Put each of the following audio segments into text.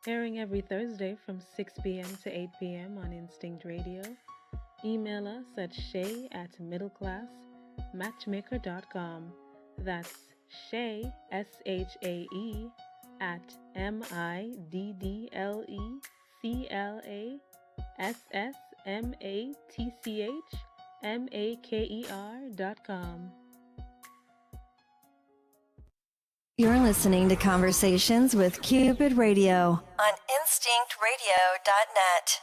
airing every Thursday from 6 p.m. to 8 p.m. on Instinct Radio. Email us at shay@middleclassmatchmaker.com. That's Shay, SHAE, at middleclassmatchmaker.com. You're listening to Conversations with Cupid Radio on InstinctRadio.net.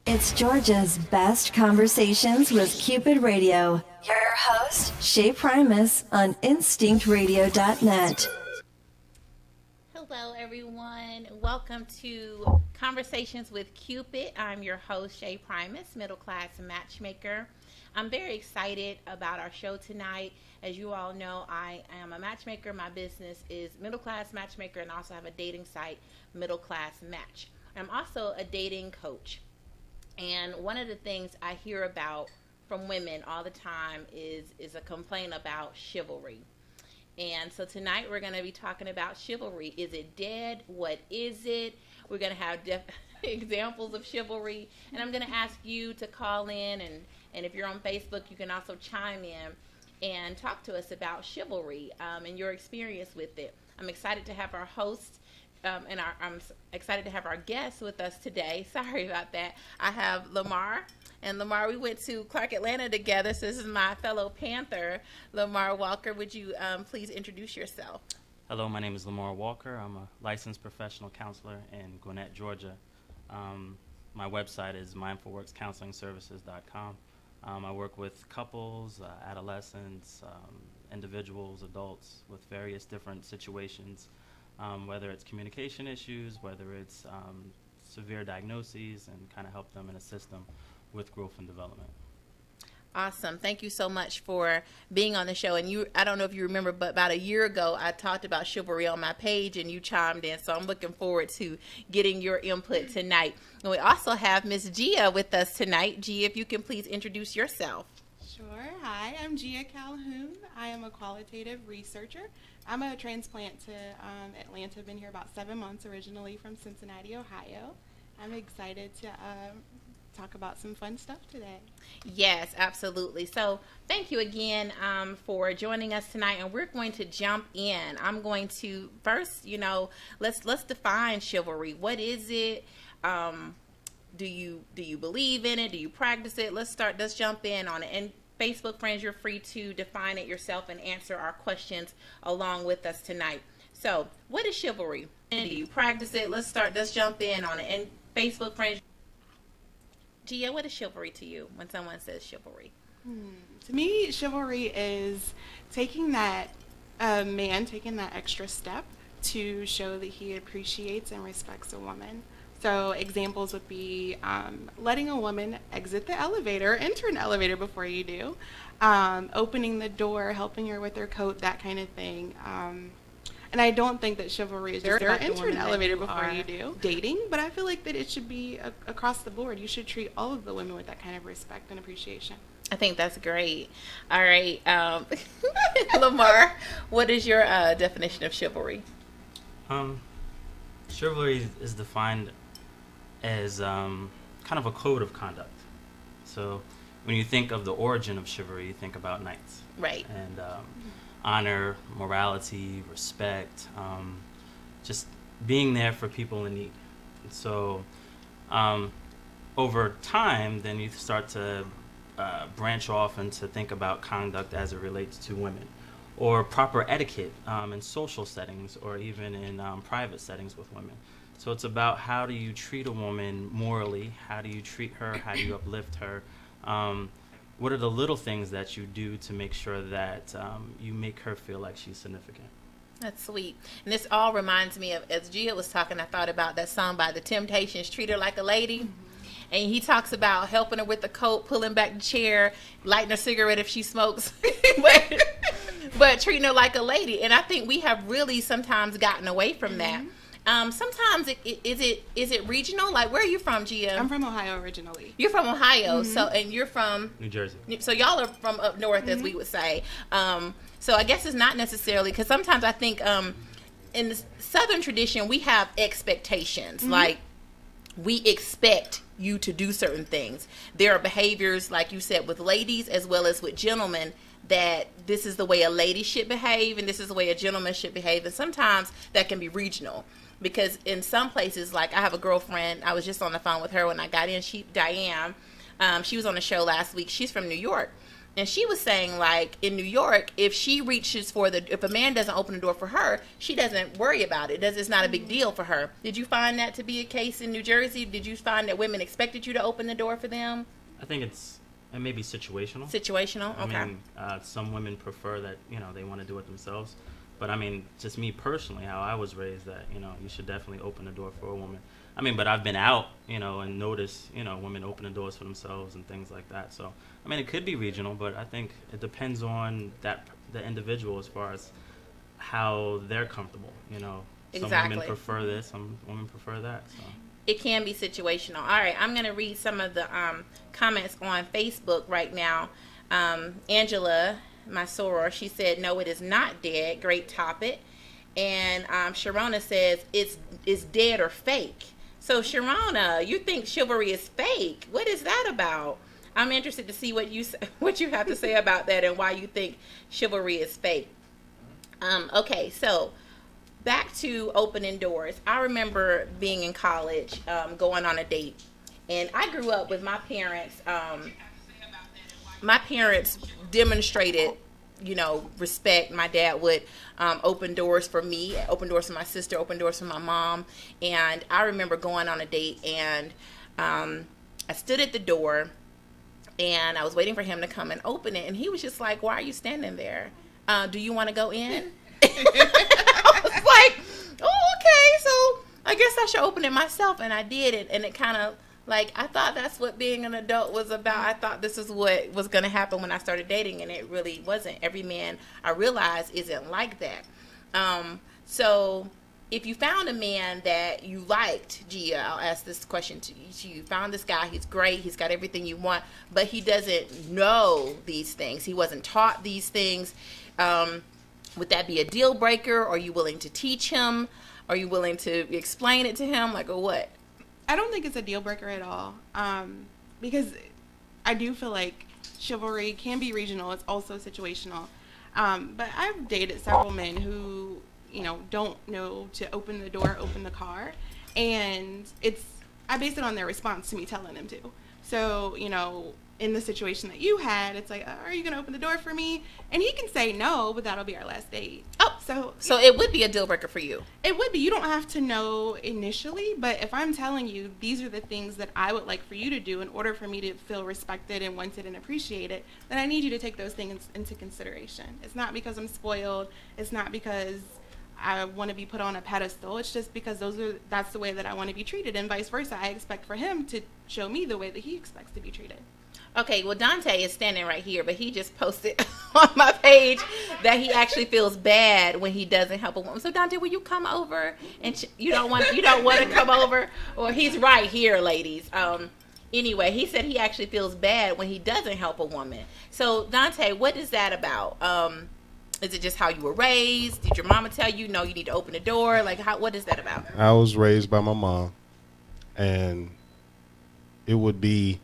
It's Georgia's best conversations with Cupid Radio. Your host, Shay Primus on InstinctRadio.net. Hello, everyone. Welcome to Conversations with Cupid. I'm your host, Shay Primus, middle class matchmaker. I'm very excited about our show tonight. As you all know, I am a matchmaker. My business is Middle Class Matchmaker, and also have a dating site, Middle Class Match. I'm also a dating coach. And one of the things I hear about from women all the time is a complaint about chivalry. And so tonight we're going to be talking about chivalry. Is it dead? What is it? We're going to have examples of chivalry. And I'm going to ask you to call in, and if you're on Facebook, you can also chime in and talk to us about chivalry and your experience with it. I'm excited to have our host I'm excited to have our guest with us today. Sorry about that. I have Lamar. And Lamar, we went to Clark Atlanta together, so this is my fellow Panther, Lamar Walker. Would you please introduce yourself? Hello, my name is Lamar Walker. I'm a licensed professional counselor in Gwinnett, Georgia. My website is mindfulworkscounselingservices.com. I work with couples, adolescents, individuals, adults with various different situations, whether it's communication issues, whether it's severe diagnoses, and kind of help them and assist them with growth and development. Awesome. Thank you so much for being on the show. And I don't know if you remember, but about a year ago, I talked about chivalry on my page and you chimed in. So I'm looking forward to getting your input tonight. And we also have Miss Gia with us tonight. Gia, if you can please introduce yourself. Sure. Hi, I'm Gia Calhoun. I am a qualitative researcher. I'm a transplant to Atlanta. Been here about 7 months, originally from Cincinnati, Ohio. I'm excited to talk about some fun stuff today. Yes, absolutely. So thank you again for joining us tonight, and we're going to jump in. I'm going to first, let's define chivalry. What is it? Do you believe in it? Do you practice it? Let's jump in on it. And Facebook friends, you're free to define it yourself and answer our questions along with us tonight. So what is chivalry? And do you practice it? Let's jump in on it. And Facebook friends, Gia, what is chivalry to you when someone says chivalry? To me, chivalry is taking that extra step to show that he appreciates and respects a woman. So examples would be letting a woman exit the elevator, enter an elevator before you do, opening the door, helping her with her coat, that kind of thing. And I don't think that chivalry is just enter an elevator before you do dating, but I feel like that it should be across the board. You should treat all of the women with that kind of respect and appreciation. I think that's great. All right. Lamar, what is your definition of chivalry? Chivalry is defined as kind of a code of conduct. So when you think of the origin of chivalry, you think about knights. Right. And honor, morality, respect, just being there for people in need. And so over time, then you start to branch off and to think about conduct as it relates to women, or proper etiquette in social settings, or even in private settings with women. So it's about how do you treat a woman morally, how do you treat her, how do you uplift her, what are the little things that you do to make sure that you make her feel like she's significant. That's sweet. And this all reminds me of, as Gia was talking, I thought about that song by The Temptations, Treat Her Like a Lady. Mm-hmm. And he talks about helping her with the coat, pulling back the chair, lighting a cigarette if she smokes, but treating her like a lady. And I think we have really sometimes gotten away from that. Sometimes is it regional? Like, where are you from, Gia? I'm from Ohio originally. You're from Ohio, so, and you're from New Jersey. So y'all are from up north, as we would say. So I guess it's not necessarily, because sometimes I think in the Southern tradition, we have expectations. Like, we expect you to do certain things. There are behaviors, like you said, with ladies as well as with gentlemen, that this is the way a lady should behave and this is the way a gentleman should behave. And sometimes that can be regional, because in some places, like I have a girlfriend, I was just on the phone with her when I got in, Diane, she was on the show last week. She's from New York. And she was saying, like, in New York, if she reaches if a man doesn't open the door for her, she doesn't worry about it. It's not a big deal for her. Did you find that to be a case in New Jersey? Did you find that women expected you to open the door for them? I think it may be situational. Situational? Okay. I mean, some women prefer that, they want to do it themselves. But, I mean, just me personally, how I was raised, that, you should definitely open the door for a woman. I mean, but I've been out, and noticed, women open the doors for themselves and things like that. So, I mean, it could be regional, but I think it depends on the individual as far as how they're comfortable, Exactly. Some women prefer this, some women prefer that, so. It can be situational. All right, I'm going to read some of the comments on Facebook right now. Angela, my soror, she said, no, it is not dead. Great topic. And Sharona says, it's dead or fake. So, Sharona, you think chivalry is fake. What is that about? I'm interested to see what you have to say about that and why you think chivalry is fake. Okay, so back to opening doors. I remember being in college, going on a date. And I grew up with my parents. My parents demonstrated, respect. My dad would open doors for me, open doors for my sister, open doors for my mom. And I remember going on a date, and I stood at the door, and I was waiting for him to come and open it. And he was just like, why are you standing there? Do you want to go in? I was like, oh, okay, so I guess I should open it myself. And I did it, and it kind of, like, I thought that's what being an adult was about. I thought this is what was going to happen when I started dating, and it really wasn't. Every man, I realized, isn't like that. So if you found a man that you liked, Gia, I'll ask this question to you. You found this guy, he's great, he's got everything you want, but he doesn't know these things. He wasn't taught these things. Would that be a deal breaker? Are you willing to teach him? Are you willing to explain it to him? Like, or what? I don't think it's a deal breaker at all, because I do feel like chivalry can be regional. It's also situational. But I've dated several men who, don't know to open the door, open the car, and I base it on their response to me telling them to. So, in the situation that you had, it's like, are you going to open the door for me? And he can say no, but that'll be our last date. Oh, so it would be a deal breaker for you. It would be. You don't have to know initially, but if I'm telling you these are the things that I would like for you to do in order for me to feel respected and wanted and appreciated, then I need you to take those things into consideration. It's not because I'm spoiled. It's not because I want to be put on a pedestal. It's just because that's the way that I want to be treated, and vice versa. I expect for him to show me the way that he expects to be treated. Okay, well, Dante is standing right here, but he just posted on my page that he actually feels bad when he doesn't help a woman. So, Dante, will you come over? And you don't want to come over? Well, he's right here, ladies. Anyway, he said he actually feels bad when he doesn't help a woman. So, Dante, what is that about? Is it just how you were raised? Did your mama tell you, no, you need to open the door? Like, what is that about? I was raised by my mom, and it would be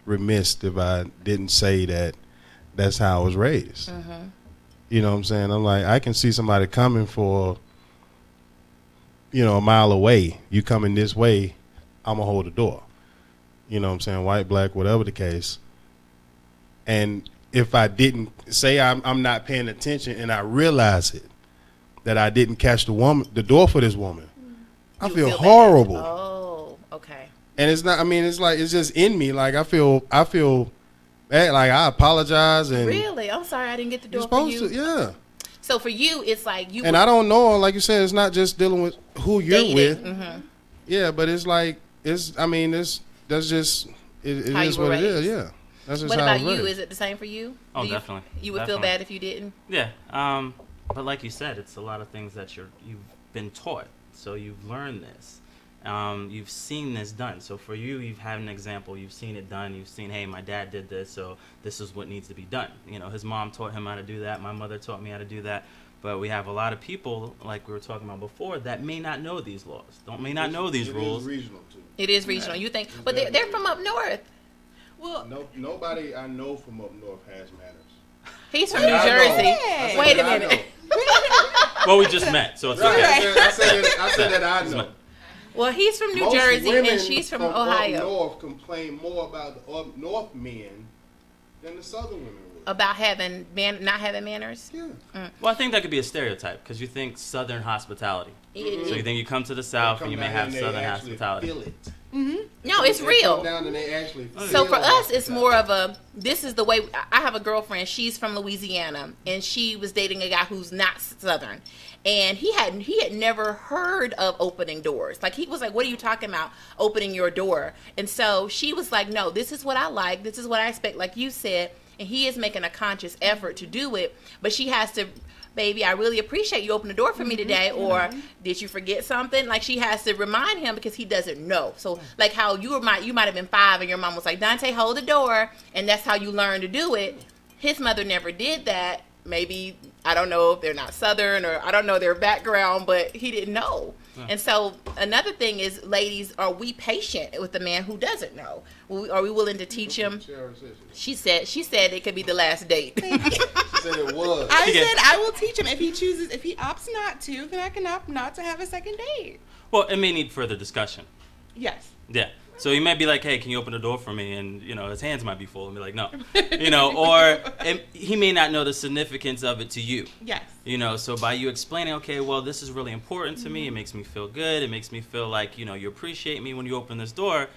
remiss if I didn't say that that's how I was raised. Mm-hmm. You know what I'm saying? I'm like, I can see somebody coming for, a mile away. You coming this way, I'm going to hold the door. You know what I'm saying? White, black, whatever the case. And if I didn't say I'm not paying attention and I realize it, that I didn't catch the door for this woman, I feel horrible. Oh, okay. And it's not, it's just in me. Like, I feel bad. Like, I apologize. And really? I'm sorry I didn't get the door you're for supposed you. to, yeah. So for you, it's like you. And I don't know, like you said, it's not just dealing with who you're dating. with. Mm-hmm. Yeah, but it's like, that's just, it is what it is, yeah. That's just what how about it's you? raised. Is it the same for you? Oh, definitely. You would feel bad if you didn't? Yeah. But like you said, it's a lot of things that you've been taught. So you've learned this. You've seen this done. So for you, you've had an example. You've seen it done. You've seen, hey, my dad did this, so this is what needs to be done. His mom taught him how to do that. My mother taught me how to do that. But we have a lot of people, like we were talking about before, that may not know these laws, may not know these rules. It is regional too. It is regional. You think, but they're from up north. Well, Nobody I know from up north has manners. He's from New Jersey. Yeah. Wait a minute. Well, we just met, so it's okay. I said that I know. Well, he's from New Most Jersey women and she's from Up Ohio. north complain more about the up north men than the southern women would. About not having manners. Yeah. Well, I think that could be a stereotype because you think Southern hospitality. So you think you come to the South and you may have Southern hospitality. Feel it. No, it's They real. come down and they actually So for feel us, it's hospitality. more of a, this is the way, I have a girlfriend, she's from Louisiana, and she was dating a guy who's not Southern. And he had never heard of opening doors. Like, he was like, what are you talking about, opening your door? And so she was like, no, this is what I like, this is what I expect, like you said. And he is making a conscious effort to do it, but she has to, baby, I really appreciate you opening the door for me today, or did you forget something? Like, she has to remind him because he doesn't know. So, like how you might have been 5 and your mom was like, Dante, hold the door, and that's how you learn to do it. His mother never did that. Maybe, I don't know if they're not Southern, or I don't know their background, but he didn't know. And so another thing is, ladies, are we patient with the man who doesn't know? Are we willing to teach him? She said it could be the last date. She said it was. I said I will teach him if he chooses. If he opts not to, then I can opt not to have a second date. Well, it may need further discussion. Yes. Yeah. So he might be like, hey, can you open the door for me? And, his hands might be full and be like, no. Or he may not know the significance of it to you. Yes. So by you explaining, okay, well, this is really important to me. It makes me feel good. It makes me feel like, you appreciate me when you open this door.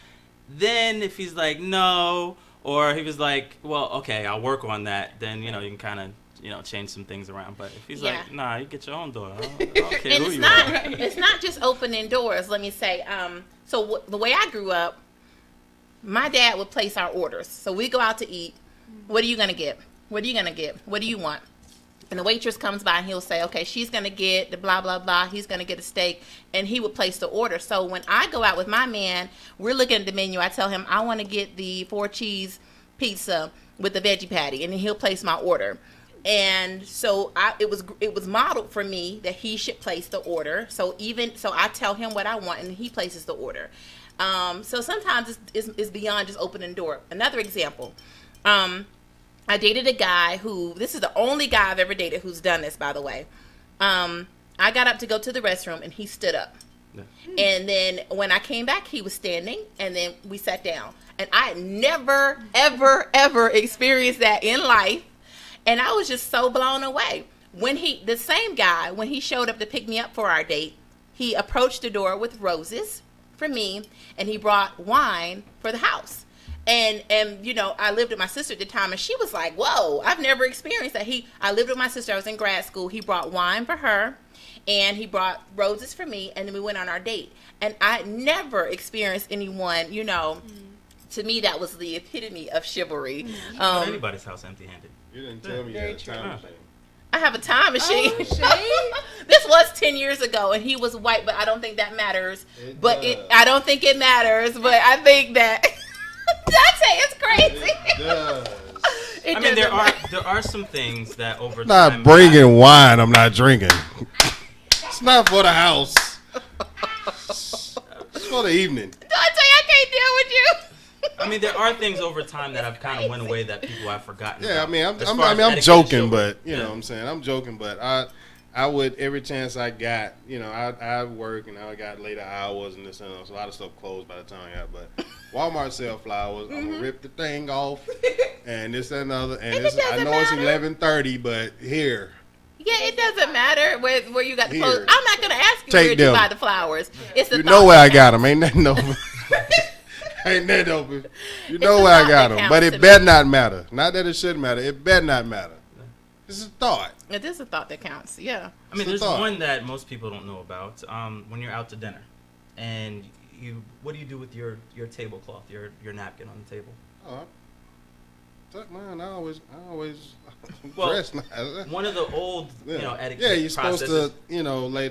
Then if he's like, no, or he was like, well, okay, I'll work on that, then, you can kind of, change some things around. But if he's like, nah, you get your own door. I don't care And who you are. it's not just opening doors. Let me say, the way I grew up, my dad would place our orders. So we go out to eat. What are you gonna get? What are you gonna get? What do you want? And the waitress comes by and he'll say, okay, she's gonna get the blah blah blah. He's gonna get a steak, and he would place the order. So when I go out with my man, we're looking at the menu. I tell him I want to get the 4-cheese pizza with the veggie patty, and then he'll place my order. And so it was modeled for me that he should place the order. So I tell him what I want, and he places the order. So sometimes it's beyond just opening the door. Another example, I dated a guy this is the only guy I've ever dated who's done this, by the way. I got up to go to the restroom, and he stood up. Yeah. And then when I came back, he was standing, and then we sat down. And I had never, ever, ever experienced that in life. And I was just so blown away. The same guy, when he showed up to pick me up for our date, he approached the door with roses for me, and he brought wine for the house. And I lived with my sister at the time, and she was like, whoa, I've never experienced that. I lived with my sister. I was in grad school. He brought wine for her, and he brought roses for me, and then we went on our date. And I never experienced anyone, to me, that was the epitome of chivalry. Anybody's house empty-handed. You didn't tell me you had a time machine. I have a time machine. Oh, Shay? This was 10 years ago, and he was white, but I don't think that matters. I don't think it matters, but I think that Dante is crazy. It does. It I mean, doesn't there are some things that over Not time. bringing wine. I'm not drinking. It's not for the house. It's for the evening. Dante, I can't deal with you. I mean, there are things over time that have kind of went away that people have forgotten. Yeah, about. I mean, As far as I'm etiquette joking, and but chivalry. what I'm saying, I'm joking, but I would every chance I got, I work and I got later hours and this and that, so a lot of stuff closed by the time I got. But Walmart sell flowers. I'm gonna rip the thing off, and this and another, and And it I doesn't know it's matter. 11:30, but here. Yeah, it doesn't matter where you got the Here. clothes. I'm not going to ask you Take where them. you buy the flowers. It's the You thought know where that I got counts. them. Ain't nothing open. Ain't nothing open. You know the where I thought got that them. But counts it to better me. not matter. Not that it should matter. It better not matter. This is a thought. It is a thought that counts, yeah. I mean, It's a there's thought. one that most people don't know about. When you're out to dinner, and what do you do with your tablecloth, your napkin on the table? Oh, tuck mine. I always Well, dress nice. One of the old, etiquette Yeah, you're supposed processes to, lay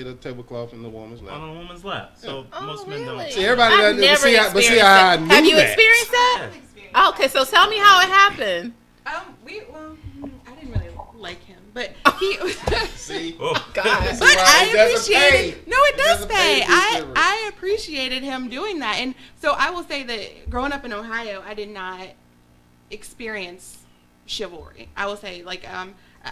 the tablecloth in the woman's lap. on a woman's lap. So Oh, most men really? don't. See, everybody I've doesn't never see how, but see experienced how I that. knew Have you that. experienced that? Yeah. Okay, so tell me how it happened. I didn't really like him. but he. See, Oh, God. This is But why I it doesn't appreciated. pay. No, it does doesn't pay pay. to do chivalry. I appreciated him doing that, and so I will say that growing up in Ohio, I did not experience chivalry. I will say, like,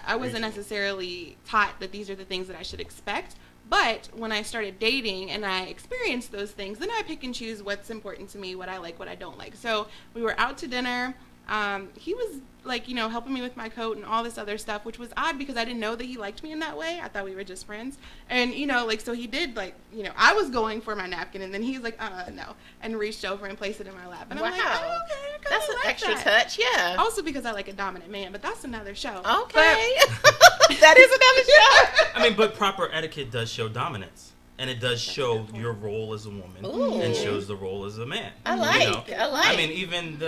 I wasn't necessarily taught that these are the things that I should expect. But when I started dating and I experienced those things, then I pick and choose what's important to me, what I like, what I don't like. So we were out to dinner. He was like, you know, helping me with my coat and all this other stuff, which was odd because I didn't know that he liked me in that way. I thought we were just friends. And, you know, like, so he did, like, you know, I was going for my napkin and then he's like, no, and reached over and placed it in my lap. And I'm like, oh, okay, I kinda That's an like extra that. touch, yeah. Also because I like a dominant man, but that's another show. Okay. That is another show. I mean, but proper etiquette does show dominance. And it does show your role as a woman Ooh. and shows the role as a man. I you like, know? I like. I mean, even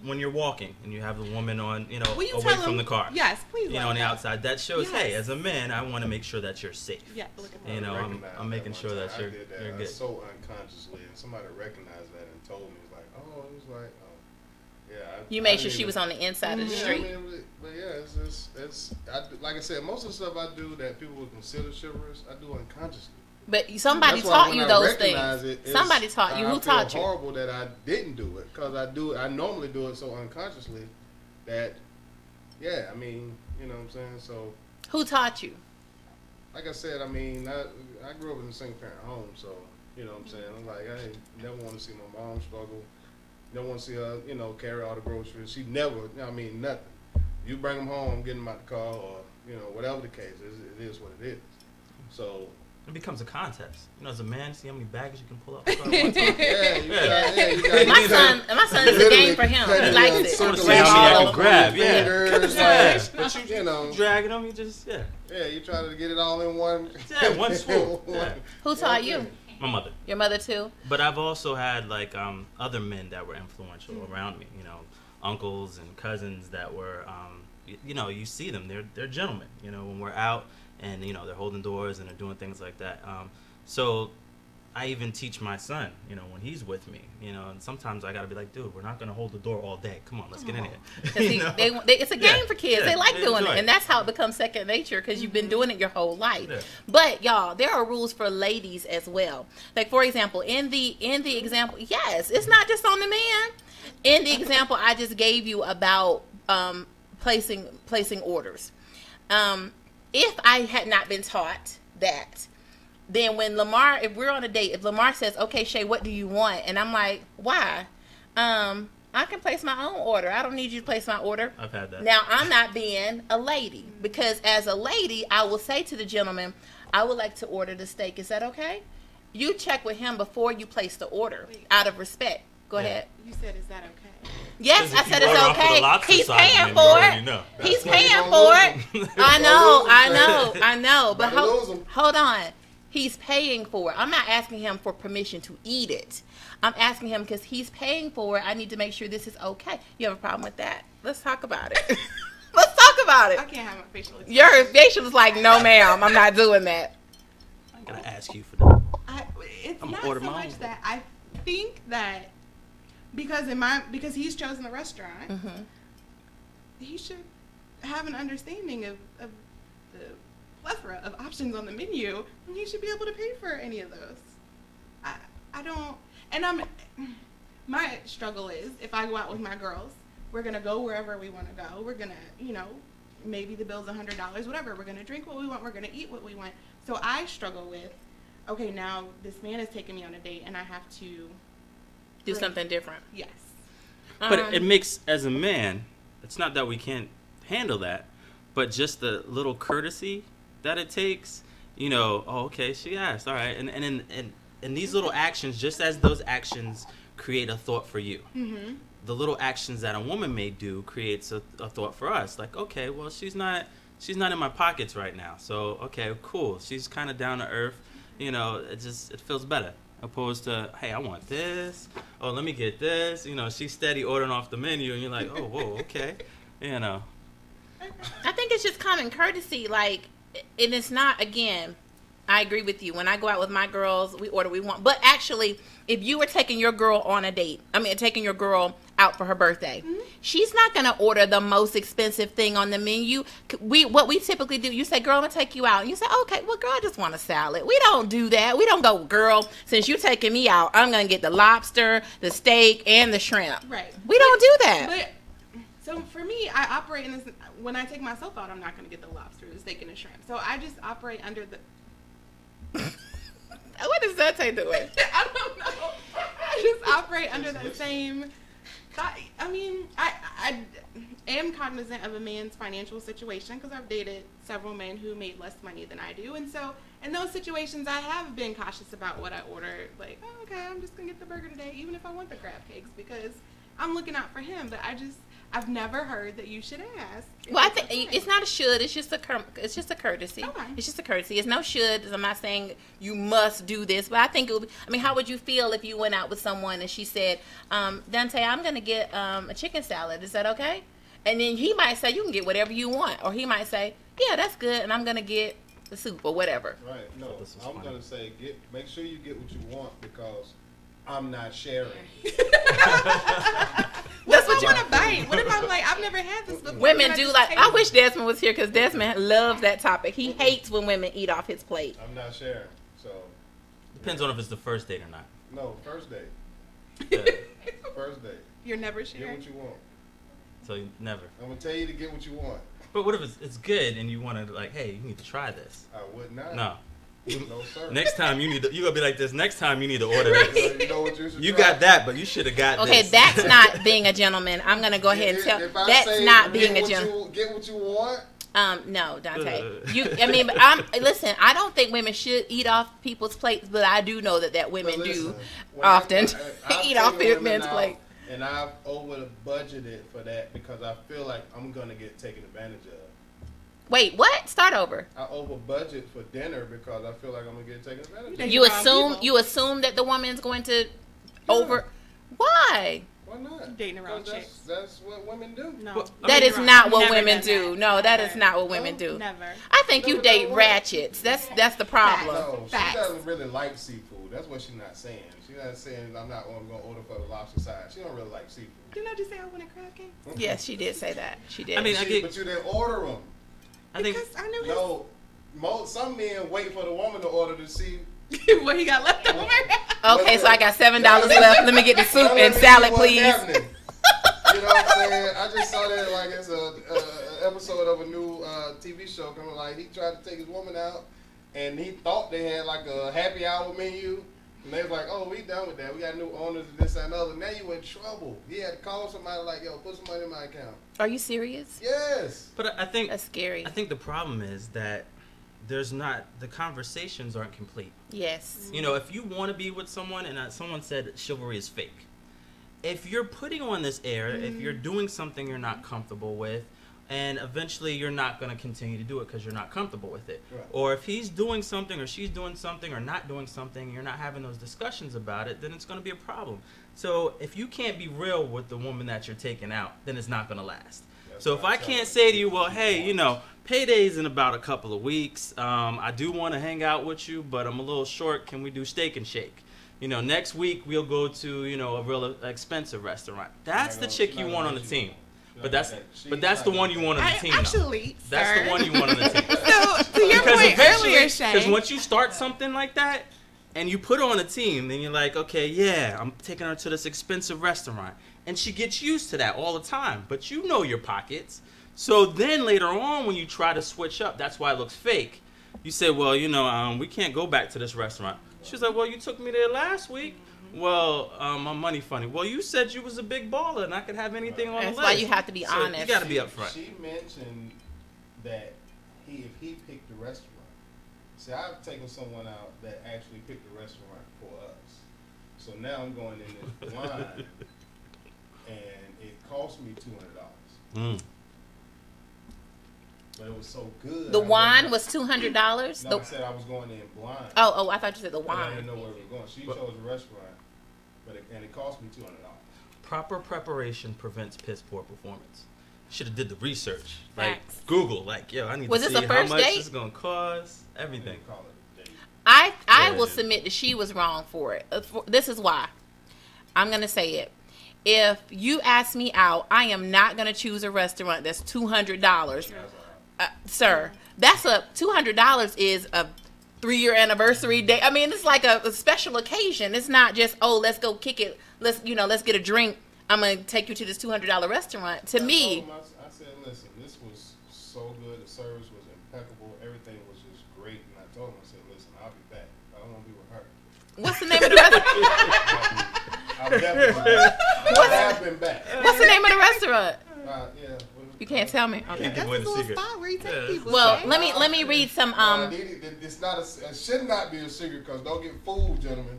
when you're walking and you have the woman on, you know, Will you away tell from him? the car. Yes, please. You let know, on him the know. outside, that shows, hey, Yes. as a man, I want to make sure that you're safe. Yeah, look at You know, Recognized I'm making that sure one that time. you're I did that. you're I good. so unconsciously, and somebody recognized that and told me, it was like, oh, it was like, oh, yeah. You I made sure didn't she even- was on the inside of the Yeah, street. I mean, but yeah, it's like I said, most of the stuff I do that people would consider chivalrous, I do unconsciously. But somebody That's why taught when you I those recognize things. it, it's- Somebody taught you. I Who feel taught you? horrible that I didn't do it because I normally do it so unconsciously that, yeah, I mean, you know what I'm saying. So, Who taught you? like I said, I mean, I grew up in a single parent home, so you know what I'm saying. I'm like, I never want to see my mom struggle. Never want to see her, you know, carry all the groceries. She never, I mean, nothing. You bring them home, I'm getting them out the car, or you know, whatever the case is, it is what it is. So. It becomes a contest. You know, as a man, see how many bags you can pull out the car at one time. Yeah, you Yeah. My son, it's a game for him. He likes it. Circle Grab see how many I all can of them. grab. Yeah. Fingers, Yeah. but you know, Dragging them, you just, yeah, you try to get it all in one. Yeah, one swoop. Yeah. Who taught you? My mother. Your mother too? But I've also had like other men that were influential around me. You know, uncles and cousins that were, you know, you see them. They're gentlemen. You know, when we're out and you know they're holding doors and they're doing things like that. So I even teach my son. You know, when he's with me. You know, and sometimes I gotta be like, dude, we're not gonna hold the door all day. Come on, let's get in here. 'Cause it's a game for kids. Yeah, They like they doing enjoy it, it. and that's how it becomes second nature because you've been doing it your whole life. Yeah. But y'all, there are rules for ladies as well. Like for example, in the example, yes, it's not just on the man. In the example I just gave you about placing orders, if I had not been taught that. Then when Lamar, if we're on a date, if Lamar says, okay, Shay, what do you want? And I'm like, why? I can place my own order. I don't need you to place my order. I've had that. Now, I'm not being a lady because as a lady, I will say to the gentleman, I would like to order the steak. Is that okay? You check with him before you place the order out of respect. Go ahead. You said, is that okay? Yes, 'Cause I if said you it's order off of the okay. lobster He's side, paying then you for already it. know. He's That's paying why for you it. gonna I know. But Better lose 'em. hold on. He's paying for it. I'm not asking him for permission to eat it. I'm asking him because he's paying for it. I need to make sure this is okay. You have a problem with that? Let's talk about it. Let's talk about I it. can't have my facial expression. Your facial is like, no, ma'am, I'm not doing that. I'm gonna ask you for that. It's I'm not order so my much own. that I think that because he's chosen the restaurant, Mm-hmm. he should have an understanding of the plethora of options on the menu, and he should be able to pay for any of those. I don't, and my struggle is if I go out with my girls, we're gonna go wherever we want to go. We're gonna, you know, maybe the bill's $100, whatever. We're gonna drink what we want. We're gonna eat what we want. So I struggle with, okay, now this man is taking me on a date, and I have to Do something different. yes. But it makes, as a man, it's not that we can't handle that, but just the little courtesy that it takes, you know, oh, okay, she asked, all right. And these little actions, just as those actions create a thought for you, Mm-hmm. the little actions that a woman may do creates a thought for us. Like, okay, well, she's not in my pockets right now. So, okay, cool. She's kind of down to earth. You know, it feels better. Opposed to, hey, I want this. Oh, let me get this. You know, she's steady ordering off the menu, and you're like, oh, whoa, okay. You know. I think it's just common courtesy, like, and it's not, again, I agree with you. When I go out with my girls, we order what we want. But actually, if you were taking your girl on a date, taking your girl out for her birthday. Mm-hmm. She's not going to order the most expensive thing on the menu. What we typically do, you say, girl, I'm going to take you out. And you say, okay, well, girl, I just want a salad. We don't do that. We don't go, girl, since you're taking me out, I'm going to get the lobster, the steak, and the shrimp. Right. We don't do that. But so for me, I operate in this. When I take myself out, I'm not going to get the lobster, the steak, and the shrimp. So I just operate under the. What does that take to it? I don't know. I just operate under that same. I mean, I am cognizant of a man's financial situation because I've dated several men who made less money than I do, and so in those situations, I have been cautious about what I order. Like, oh, okay, I'm just gonna get the burger today, even if I want the crab cakes, because I'm looking out for him. But I've never heard that you should ask. Well, I think it's not a should. It's just a courtesy. Okay. It's just a courtesy. It's no should. I'm not saying you must do this, but I think it would. I mean, how would you feel if you went out with someone and she said, "Dante, I'm gonna get a chicken salad. Is that okay?" And then he might say, "You can get whatever you want," or he might say, "Yeah, that's good," and I'm gonna get the soup or whatever. Right. No, I'm gonna say make sure you get what you want because I'm not sharing. That's what you want to bite. What if I'm like, I've never had this before? Women do like. I wish Desmond was here because Desmond loves that topic. He hates when women eat off his plate. I'm not sharing. So Depends on if it's the first date or not. no, first date. Yeah. First date. You're never Get sharing. what you want. So you never. I'm gonna tell you to get what you want. But what if it's good and you want to like, hey, you need to try this? I would not. No. No, sir. Next time you gonna be like this. Next time you need to order this. You know what you should You try? got that, but you should have got Okay, this. that's not being a gentleman. I'm gonna go ahead and tell. If I That's say not being get a what gentleman. Get what you want. No, Dante. Listen, I don't think women should eat off people's plates, but I do know that women But listen, do when often I've eat off taken women men's out, plate. And I've over budgeted for that because I feel like I'm gonna get taken advantage of. Wait, what? Start over. I over budget for dinner because I feel like I'm gonna get taken advantage of. You assume that the woman's going to over. Why? Why not? Dating the wrong Because chicks. that's what women do. No. Well, That Dating is the wrong- not I've what never women done do. that. No, that is Never. not what women do. Never. I think you Never date done what? ratchets. That's the problem. No, she Facts. doesn't really like seafood. That's what she's not saying. She's not saying I'm not gonna order for the lobster side. She don't really like seafood. Didn't I just say I want a crab cake? Yes, she did say that. She did. I mean, But you didn't order them. I think Because I knew his. No, some men wait for the woman to order to see. What he got left over. Okay, so I got $7 left. Let me get the soup and salad, please. You know what I'm saying? I just saw that like it's a episode of a new TV show coming. Like he tried to take his woman out, and he thought they had like a happy hour menu, and they was like, "Oh, we done with that. We got new owners and this and other." Now you in trouble. He had to call somebody like, "Yo, put some money in my account." Are you serious? Yes. But I think That's scary. I think the problem is that the conversations aren't complete. Yes. You know, if you want to be with someone and someone said chivalry is fake, if you're putting on this air, if you're doing something you're not comfortable with, and eventually you're not going to continue to do it because you're not comfortable with it. Right. Or if he's doing something or she's doing something or not doing something, you're not having those discussions about it, then it's going to be a problem. So if you can't be real with the woman that you're taking out, then it's not going to last. So if I can't say to you, well, hey, you know, payday's in about a couple of weeks. I do want to hang out with you, but I'm a little short. Can we do steak and shake? You know, next week we'll go to, you know, a real expensive restaurant. That's the chick you want on the team. But that's the one you want on the team. Actually, That's the one you want on the team. So to your point earlier, Shay. Because once you start something like that and you put her on a team, then you're like, okay, yeah, I'm taking her to this expensive restaurant. And she gets used to that all the time. But you know your pockets. So then later on when you try to switch up, that's why it looks fake. You say, well, you know, we can't go back to this restaurant. She's like, well, you took me there last week. Well, my money funny. Well, you said you was a big baller and I could have anything on the That's list. why you have to be honest. You got to be upfront. She mentioned that if he picked the restaurant. See, I've taken someone out that actually picked the restaurant for us. So now I'm going in this blind, and it cost me $200. But it was so good. The wine was $200. No, I said I was going in blind. Oh, I thought you said the And I wine. didn't know where we were going. She chose a restaurant, and it cost me $200. Proper preparation prevents piss poor performance. Should have did the research. Like Facts. Google, like, yo, I need Was to this see a how first much date? it's gonna cost, everything. Call it a date. I Yeah, will dude. submit that she was wrong for it. This is why. I'm gonna say it. if you ask me out, I am not going to choose a restaurant that's $200. Sir, that's $200 is a 3-year anniversary day. I mean, it's like a special occasion. It's not just, oh, let's go kick it. Let's get a drink. I'm going to take you to this $200 restaurant. To me. I said, listen, this was so good. The service was impeccable. Everything was just great. And I told him, I said, listen, I'll be back. I don't want to be with her. What's the name of the restaurant? I've definitely been back. I have been back. What's the name of the restaurant? Yeah. You can't tell me. Okay. That's a little spot where you take people. Well, let me read some. It's not it should not be a secret because don't get fooled, gentlemen.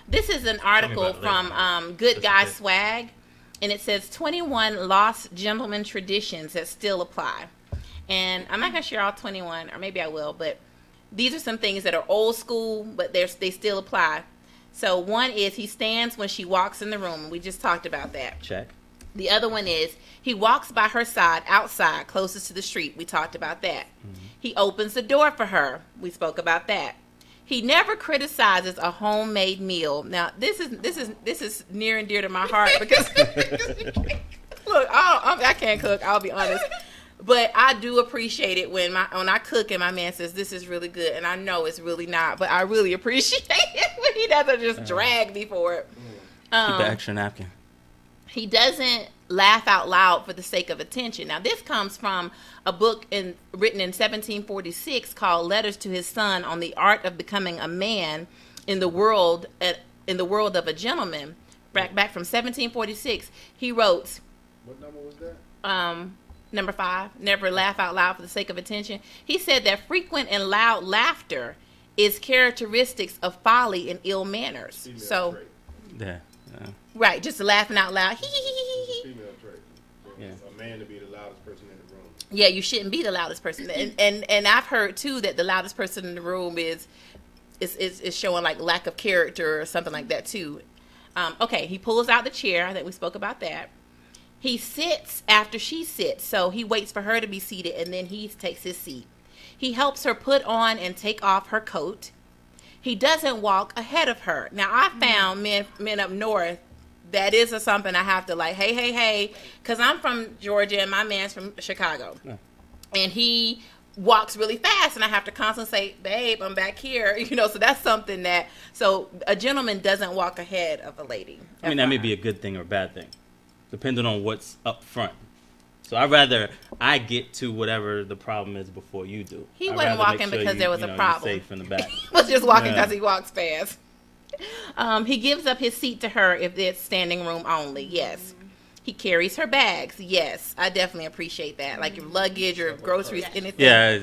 This is an article from Good Guy Swag, and it says 21 lost gentleman traditions that still apply. And I'm not gonna share all 21, or maybe I will, but these are some things that are old school, but they still apply. So one is he stands when she walks in the room. We just talked about that. Check. The other one is he walks by her side outside, closest to the street. We talked about that. Mm-hmm. He opens the door for her. We spoke about that. He never criticizes a homemade meal. Now, this is near and dear to my heart because look, I can't cook. I'll be honest, but I do appreciate it when I cook and my man says this is really good, and I know it's really not, but I really appreciate it when he doesn't just drag me for it. Keep an extra napkin. He doesn't laugh out loud for the sake of attention. Now, this comes from a book written in 1746 called "Letters to His Son on the Art of Becoming a Man in the World of a Gentleman." Back from 1746, he wrote. What number was that? Number 5. Never laugh out loud for the sake of attention. He said that frequent and loud laughter is characteristics of folly and ill manners. Female so, trait. Yeah. right, just laughing out loud. Female trait. Yeah. A man to be the loudest person in the room. Yeah, you shouldn't be the loudest person. And I've heard too that the loudest person in the room is showing like lack of character or something like that too. Okay, he pulls out the chair. I think we spoke about that. He sits after she sits, so he waits for her to be seated and then he takes his seat. He helps her put on and take off her coat. He doesn't walk ahead of her. Now, I found men up north, that is something I have to like, hey, because I'm from Georgia and my man's from Chicago. Yeah. And he walks really fast and I have to constantly say, babe, I'm back here. So that's something so a gentleman doesn't walk ahead of a lady. I mean, that may be a good thing or a bad thing, depending on what's up front. So I get to whatever the problem is before you do. He wasn't walking because there was a problem. Safe in the back. He was just walking because he walks fast. He gives up his seat to her if it's standing room only. Yes. He carries her bags. Yes, I definitely appreciate that. Like your luggage or groceries, anything. Yeah.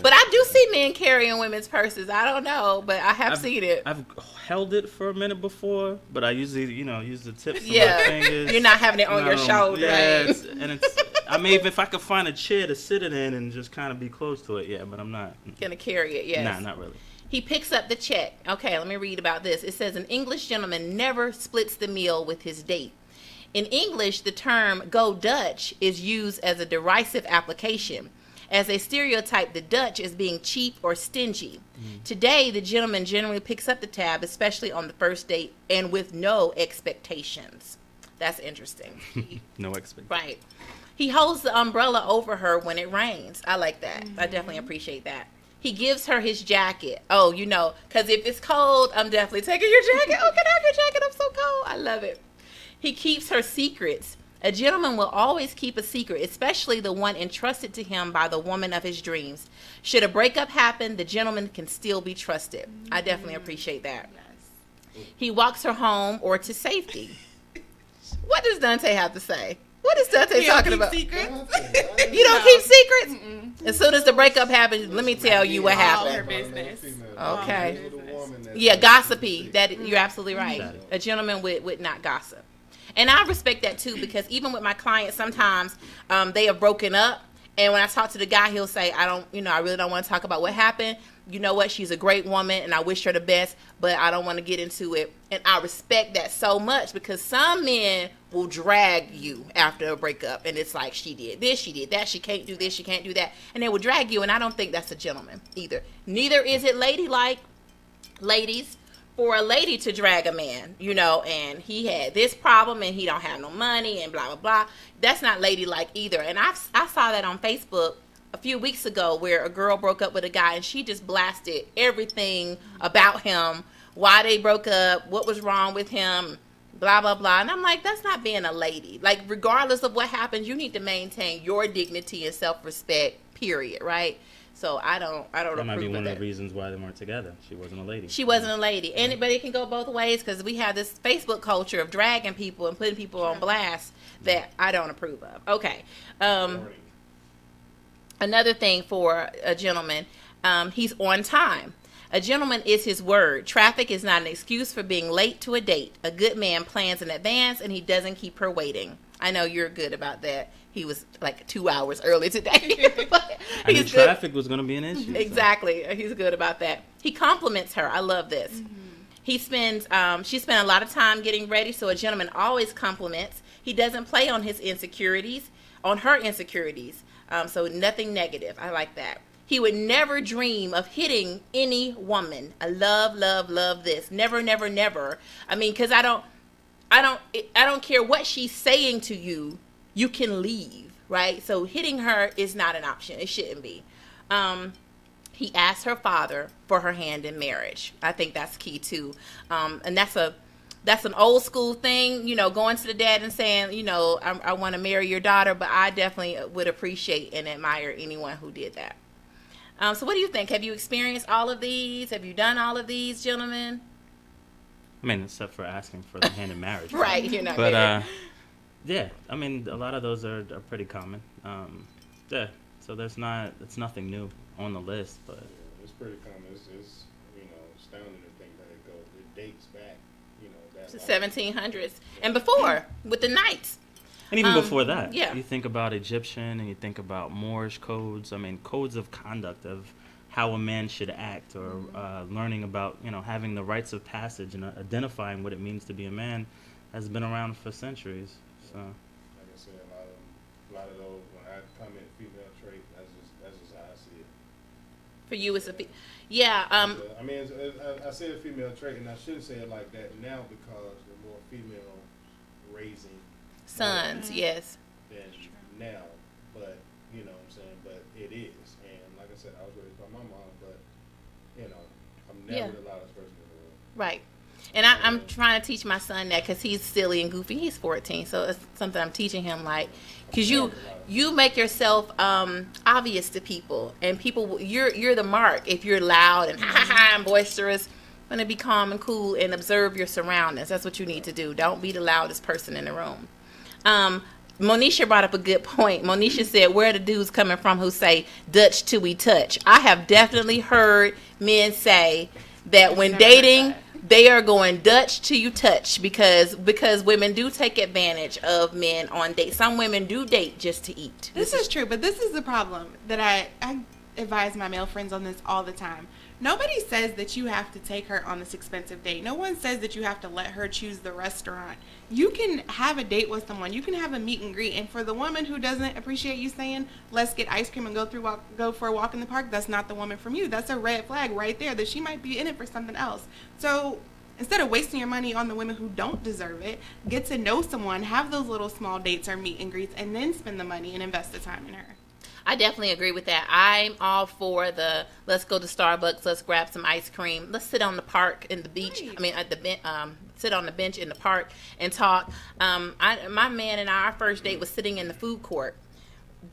But I do see men carrying women's purses. I don't know, but I have seen it. I've held it for a minute before, but I usually, use the tips of my fingers. You're not having it on your shoulder. Yeah, right? I mean, if I could find a chair to sit it in and just kind of be close to it, yeah, but I'm not. Gonna carry it, yes. Nah, not really. He picks up the check. Okay, let me read about this. It says, an English gentleman never splits the meal with his date. In English, the term go Dutch is used as a derisive application. As a stereotype, the Dutch as being cheap or stingy. Today, the gentleman generally picks up the tab, especially on the first date, and with no expectations. That's interesting. No expectations. Right. He holds the umbrella over her when it rains. I like that. I definitely appreciate that. He gives her his jacket. Oh, because if it's cold, I'm definitely taking your jacket. Oh, can I have your jacket? I'm so cold. I love it. He keeps her secrets. A gentleman will always keep a secret, especially the one entrusted to him by the woman of his dreams. Should a breakup happen, the gentleman can still be trusted. I definitely appreciate that. Yes. He walks her home or to safety. What does Dante have to say? What is Dante talking about? Secrets? You don't keep secrets? Mm-mm. As soon as the breakup happens, let me tell you what happened. All her business. Okay. Yeah, gossipy. That you're absolutely right. A gentleman would not gossip. And I respect that too, because even with my clients, sometimes they have broken up, and when I talk to the guy, he'll say, I really don't want to talk about what happened. You know what? She's a great woman, and I wish her the best, but I don't want to get into it. And I respect that so much, because some men will drag you after a breakup, and it's like, she did this, she did that, she can't do this, she can't do that, and they will drag you, and I don't think that's a gentleman either. Neither is it ladylike. Ladies, for a lady to drag a man, you know, and he had this problem and he don't have no money and blah blah blah. That's not ladylike either. And I saw that on Facebook a few weeks ago where a girl broke up with a guy and she just blasted everything about him, why they broke up, what was wrong with him, blah blah blah. And I'm like, that's not being a lady. Like, regardless of what happens, you need to maintain your dignity and self-respect, period, right? So I don't That might be approve one of of the reasons why they weren't together. She wasn't a lady. She wasn't a lady. But it can go both ways because we have this Facebook culture of dragging people and putting people on blast that I don't approve of. Okay. Another thing for a gentleman, he's on time. A gentleman is his word. Traffic is not an excuse for being late to a date. A good man plans in advance and he doesn't keep her waiting. I know you're good about that. He was like 2 hours early today. I knew traffic was going to be an issue. Exactly. So. He's good about that. He compliments her. I love this. She spent a lot of time getting ready, so a gentleman always compliments. He doesn't play on his insecurities, on her insecurities. So nothing negative. I like that. He would never dream of hitting any woman. I love this. Never, never, never. I mean, because I don't care what she's saying to you. You can leave, right? So hitting her is not an option. It shouldn't be. He asked her father for her hand in marriage. I think that's key too. And that's an old school thing, you know, going to the dad and saying, you know, I want to marry your daughter, but I definitely would appreciate and admire anyone who did that. So what do you think? Have you experienced all of these? Have you done all of these, gentlemen? I mean, except for asking for the hand in marriage. Right, you're not But, married. yeah, I mean, a lot of those are pretty common. Yeah, so it's nothing new on the list, but. It's pretty common. It's you know, astounding to think that it dates back, you know, that To 1700s and before with the knights. And even before that, yeah. You think about Egyptian and you think about Moorish codes. I mean, codes of conduct of how a man should act, or learning about, you know, having the rites of passage and identifying what it means to be a man has been around for centuries. So, like I said, a lot of those, when I comment female trait, that's just how I see it. For you, it's yeah. I mean, I say a female trait, and I shouldn't say it like that now because we're more female raising Sons, yes. than now. But you know what I'm saying. But it is, and like I said, I was raised by my mom, but you know, I'm never the loudest person in the world. Right. And I'm trying to teach my son that because he's silly and goofy. He's 14, so it's something I'm teaching him. Like, because you make yourself obvious to people, and people you're the mark if you're loud and and boisterous. I'm gonna be calm and cool and observe your surroundings. That's what you need to do. Don't be the loudest person in the room. Monisha brought up a good point. Monisha said, where are the dudes coming from who say Dutch till we touch? I have definitely heard men say that when dating, they are going Dutch till you touch because women do take advantage of men on dates. Some women do date just to eat. This is true, but this is the problem that I advise my male friends on this all the time. Nobody says that you have to take her on this expensive date. No one says that you have to let her choose the restaurant. You can have a date with someone. You can have a meet and greet. And for the woman who doesn't appreciate you saying, let's get ice cream and go for a walk in the park, that's not the woman from you. That's a red flag right there that she might be in it for something else. So instead of wasting your money on the women who don't deserve it, get to know someone, have those little small dates or meet and greets, and then spend the money and invest the time in her. I definitely agree with that. I'm all for the let's go to Starbucks, let's grab some ice cream, let's sit on the park in the beach. Right. I mean, at the sit on the bench in the park and talk. My man and our first date was sitting in the food court.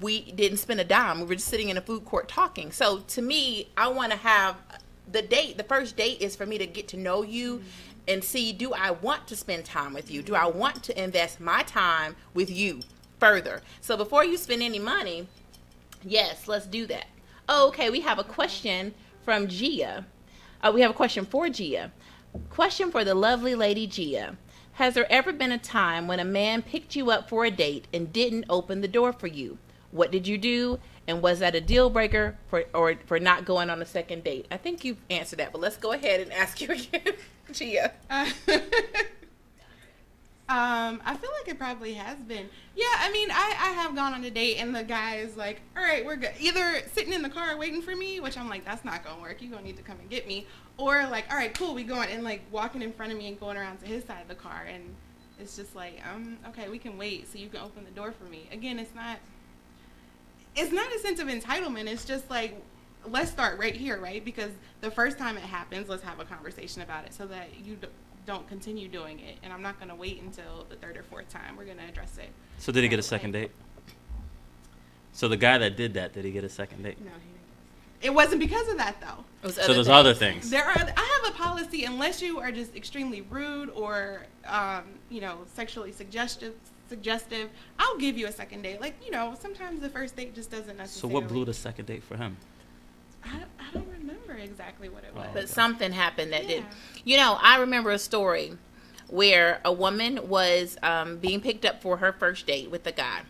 We didn't spend a dime. We were just sitting in the food court talking. So to me, I want to have the date. The first date is for me to get to know you and see, do I want to spend time with you? Do I want to invest my time with you further? So before you spend any money, yes, let's do that. Oh, okay, we have a question from Gia. We have a question for Gia. Question for the lovely lady Gia. Has there ever been a time when a man picked you up for a date and didn't open the door for you? What did you do? And was that a deal breaker for not going on a second date? I think you've answered that, but let's go ahead and ask you again, Gia. I feel like it probably has been. Yeah, I mean, I have gone on a date and the guy is like, all right, we're good. Either sitting in the car waiting for me, which I'm like, that's not going to work. You're going to need to come and get me. Or like, all right, cool, we going. And like walking in front of me and going around to his side of the car. And it's just like, okay, we can wait so you can open the door for me. Again, it's not a sense of entitlement. It's just like, let's start right here, right? Because the first time it happens, let's have a conversation about it so that you don't continue doing it. And I'm not going to wait until the third or fourth time. We're going to address it. So did he get a second date? So the guy that did that, did he get a second date? No, he didn't. It wasn't because of that, though. So there's other things. I have a policy, unless you are just extremely rude or, sexually suggestive, I'll give you a second date. Like, sometimes the first date just doesn't necessarily. So what blew the second date for him? I don't remember exactly what it was. But something happened that did. I remember a story where a woman was being picked up for her first date with a guy.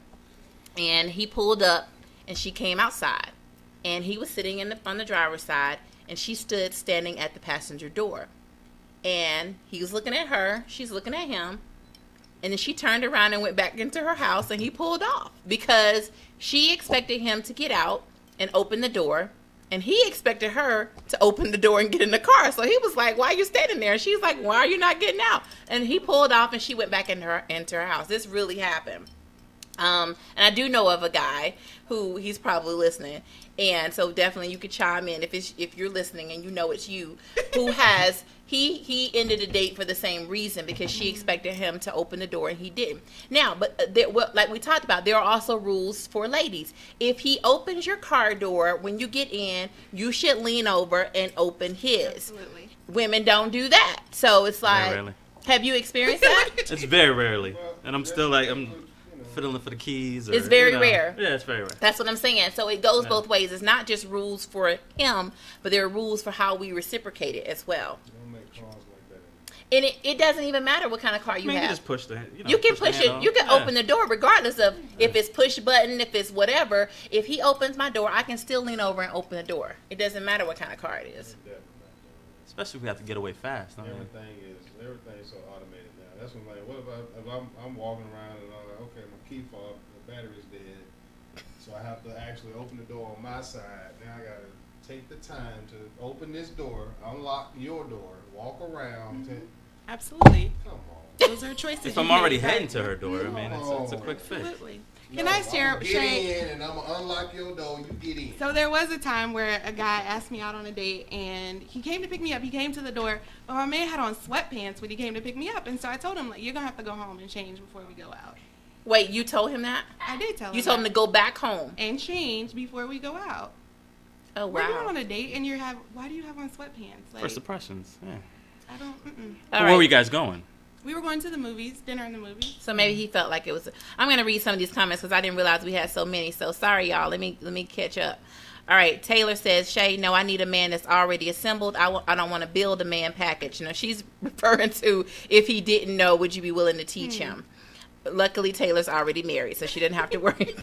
And he pulled up and she came outside. And he was sitting on the driver's side and she stood standing at the passenger door. And he was looking at her. She's looking at him. And then she turned around and went back into her house and he pulled off because she expected him to get out and open the door. And he expected her to open the door and get in the car. So he was like, why are you standing there? And she's like, why are you not getting out? And he pulled off and she went back into her house. This really happened. And I do know of a guy who he's probably listening. And so definitely you could chime in if you're listening and you know it's you who has he ended a date for the same reason because she expected him to open the door and he didn't. Now, but like we talked about, there are also rules for ladies. If he opens your car door when you get in, you should lean over and open his. Absolutely. Women don't do that. So it's like, Very rarely. Have you experienced that? It's very rarely. And I'm still like, I'm fiddling for the keys. It's very rare. Yeah, it's very rare. That's what I'm saying. So it goes both ways. It's not just rules for him, but there are rules for how we reciprocate it as well. Don't make cars like that. And it doesn't even matter what kind of car you You have. just push the You can push it. You can open the door regardless of if it's push button, if it's whatever. If he opens my door, I can still lean over and open the door. It doesn't matter what kind of car it is. Especially if we have to get away fast. I mean, Everything's so automated now. That's when, like, what if I'm walking around and I'm like, okay, my key fob, the battery's dead, so I have to actually open the door on my side. Now I gotta take the time to open this door, unlock your door, walk around. Absolutely. Come on. Those are choices. if I'm already heading to her door, I mean, it's a quick fix. Absolutely. Can I share? Get in, and I'm gonna unlock your door. You get in. So there was a time where a guy asked me out on a date, and he came to pick me up. He came to the door, but my man had on sweatpants when he came to pick me up, and so I told him, like, you're gonna have to go home and change before we go out. Wait, you told him that? I did tell him. You told him that. to go back home And change before we go out. Oh We're going wow! on a date, and why do you have on sweatpants? Like, First impressions. Yeah. I don't. All Where were you guys going? We were going to the movies, dinner in the movies. So maybe he felt like it was. I'm gonna read some of these comments because I didn't realize we had so many. So sorry, y'all. Let me catch up. All right. Taylor says, Shay, no, I need a man that's already assembled. I don't want to build a man package. She's referring to if he didn't know, would you be willing to teach him? Luckily, Taylor's already married, so she didn't have to worry.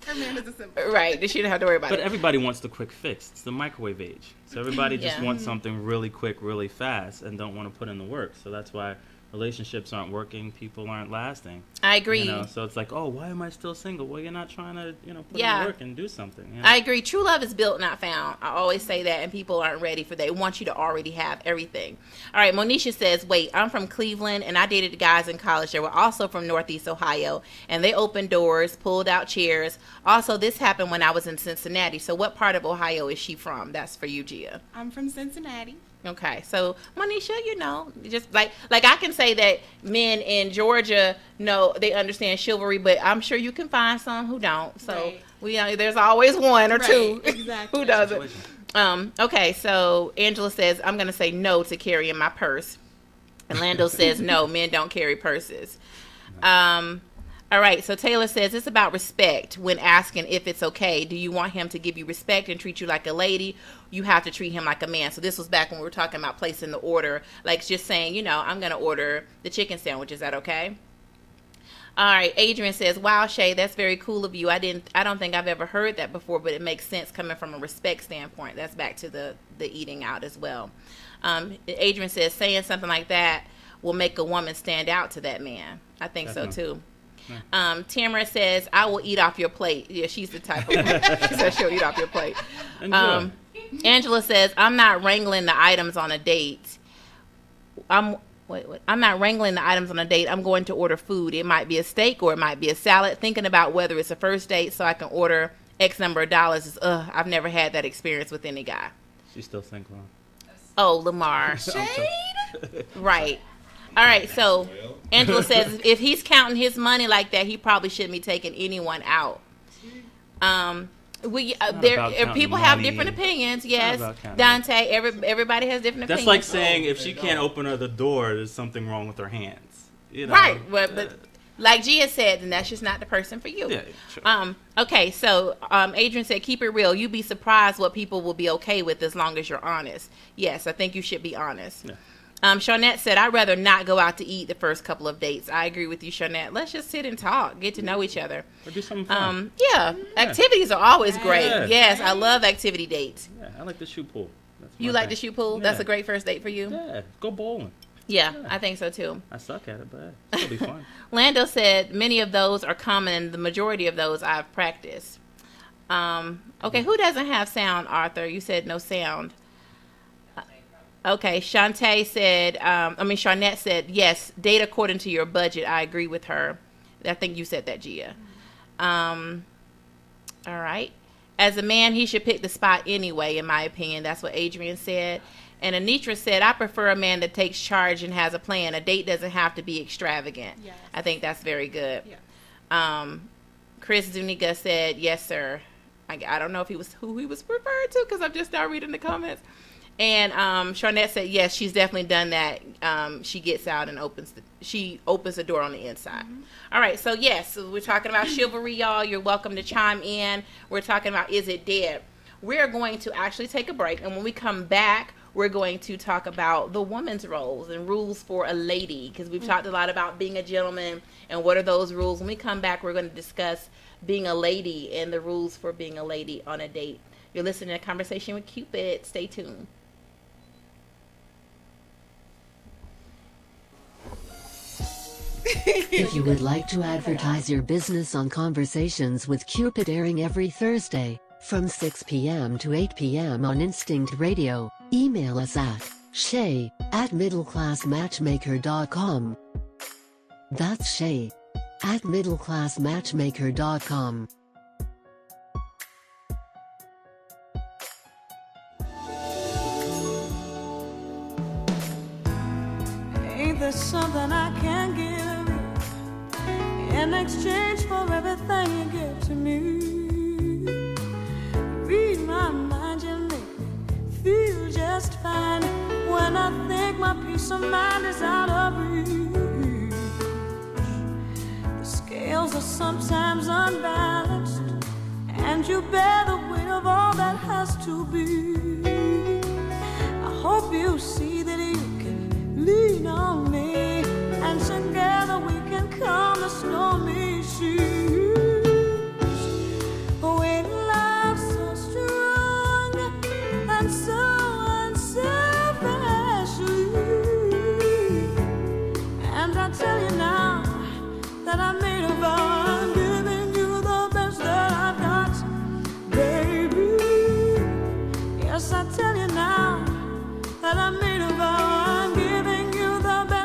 Her man is assembled. Right. She didn't have to worry about But it. everybody wants the quick fix. It's the microwave age. So everybody just Yeah. wants something really quick, really fast, and don't want to put in the work. So that's why relationships aren't working. People aren't lasting. I agree. So it's like, oh, why am I still single? Well, you're not trying to, put Yeah. in the work and do something. I agree. True love is built, not found. I always say that, and people aren't ready for that. They want you to already have everything. All right, Monisha says, wait, I'm from Cleveland, and I dated guys in college that were also from Northeast Ohio, and they opened doors, pulled out chairs. Also, this happened when I was in Cincinnati. So what part of Ohio is she from? That's for you, Gia. I'm from Cincinnati. Okay, so Monisha, just like I can say that men in Georgia know they understand chivalry, but I'm sure you can find some who don't. So Right. there's always one or two Exactly. who doesn't. Okay, so Angela says I'm gonna say no to carrying my purse, and Lando says no, men don't carry purses. All right, so Taylor says it's about respect when asking if it's okay. Do you want him to give you respect and treat you like a lady? You have to treat him like a man. So this was back when we were talking about placing the order, like just saying, I'm going to order the chicken sandwich. Is that okay? All right, Adrian says, wow, Shay, that's very cool of you. I don't think I've ever heard that before, but it makes sense coming from a respect standpoint. That's back to the eating out as well. Adrian says, saying something like that will make a woman stand out to that man. I think so Definitely. too. Tamara says, I will eat off your plate. Yeah, she's the type of woman. She says she'll eat off your plate. Enjoy. Angela says, I'm not wrangling the items on a date. I'm not wrangling the items on a date. I'm going to order food. It might be a steak or it might be a salad. Thinking about whether it's a first date so I can order X number of dollars is, I've never had that experience with any guy. She's still single. Oh, Lamar. Right. All right, so Angela says if he's counting his money like that, he probably shouldn't be taking anyone out. People have money. different opinions. Not Yes, about counting Dante. Everybody has different That's opinions. like saying if she can't open her the door, there's something wrong with her hands. You know? Right, but like Gia said, then that's just not the person for you. Yeah, sure. Okay, so Adrian said, keep it real. You'd be surprised what people will be okay with as long as you're honest. Yes, I think you should be honest. Yeah. Shawnette said, I'd rather not go out to eat the first couple of dates. I agree with you, Shawnette. Let's just sit and talk, get to know each other. Or do something fun. Activities are always great. Yeah. Yes, I love activity dates. Yeah, I like the shoe pool. That's You my like the thing. shoe pool? Yeah. That's a great first date for you? Yeah, go bowling. Yeah, I think so too. I suck at it, but it'll be fun. Lando said, many of those are common, and the majority of those I've practiced. Okay, who doesn't have sound, Arthur? You said no sound. Okay, Shawnette said, yes, date according to your budget. I agree with her. I think you said that, Gia. All right. As a man, he should pick the spot anyway, in my opinion. That's what Adrian said. And Anitra said, I prefer a man that takes charge and has a plan. A date doesn't have to be extravagant. Yes. I think that's very good. Yes. Chris Zuniga said, yes, sir. I don't know if who he was referring to because I'm just now reading the comments. And Shawnette said, yes, she's definitely done that. She gets out and opens the door on the inside. Mm-hmm. All right, so yes, so we're talking about chivalry, y'all. You're welcome to chime in. We're talking about Is It Dead? We're going to actually take a break, and when we come back, we're going to talk about the woman's roles and rules for a lady, because we've talked a lot about being a gentleman and what are those rules. When we come back, we're going to discuss being a lady and the rules for being a lady on a date. You're listening to Conversation with Cupid. Stay tuned. If you would like to advertise your business on Conversations with Cupid, airing every Thursday from 6 p.m. to 8 p.m. on Instinct Radio, email us at shay@middleclassmatchmaker.com. That's shay@middleclassmatchmaker.com. Ain't there something I can give in exchange for everything you give to me? Read my mind, you make me feel just fine. When I think my peace of mind is out of reach, the scales are sometimes unbalanced, and you bear the weight of all that has to be. I hope you see that you can lean on me, and together we can calm the stormy seas. When love's so strong and so unselfishly, and I tell you now that I made a vow, I'm giving you the best that I've got, baby. Yes, I tell you now that I made a vow, I'm giving you the best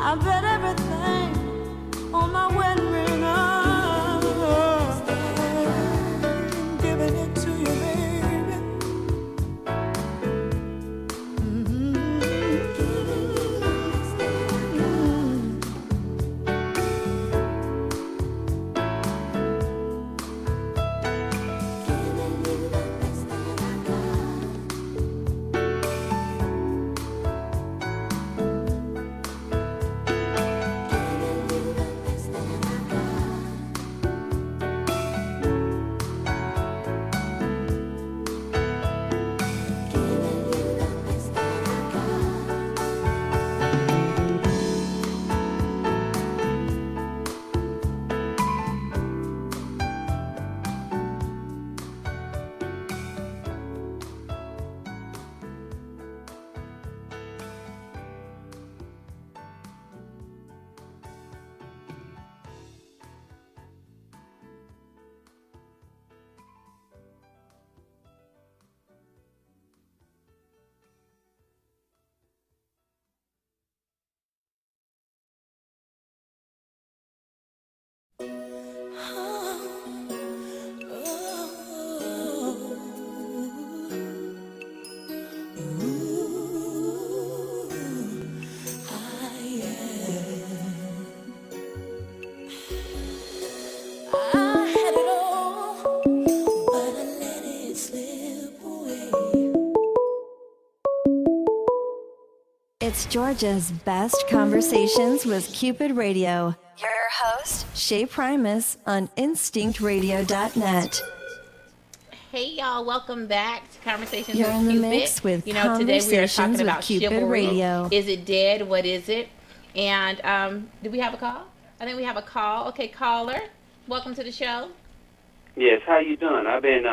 I bet everything on my wedding ring. I'm giving it to you, baby. I had it all, but I let it slip away. It's Georgia's best conversations with Cupid Radio. Your host, Shay Primus on InstinctRadio.net. Hey y'all, welcome back to Conversations You're with in the Cupid. mix with today we are Conversations talking with about Cupid chivalry. Radio. Is it dead? What is it? And do we have a call? I think we have a call. Okay, caller, welcome to the show. Yes, how you doing? I've been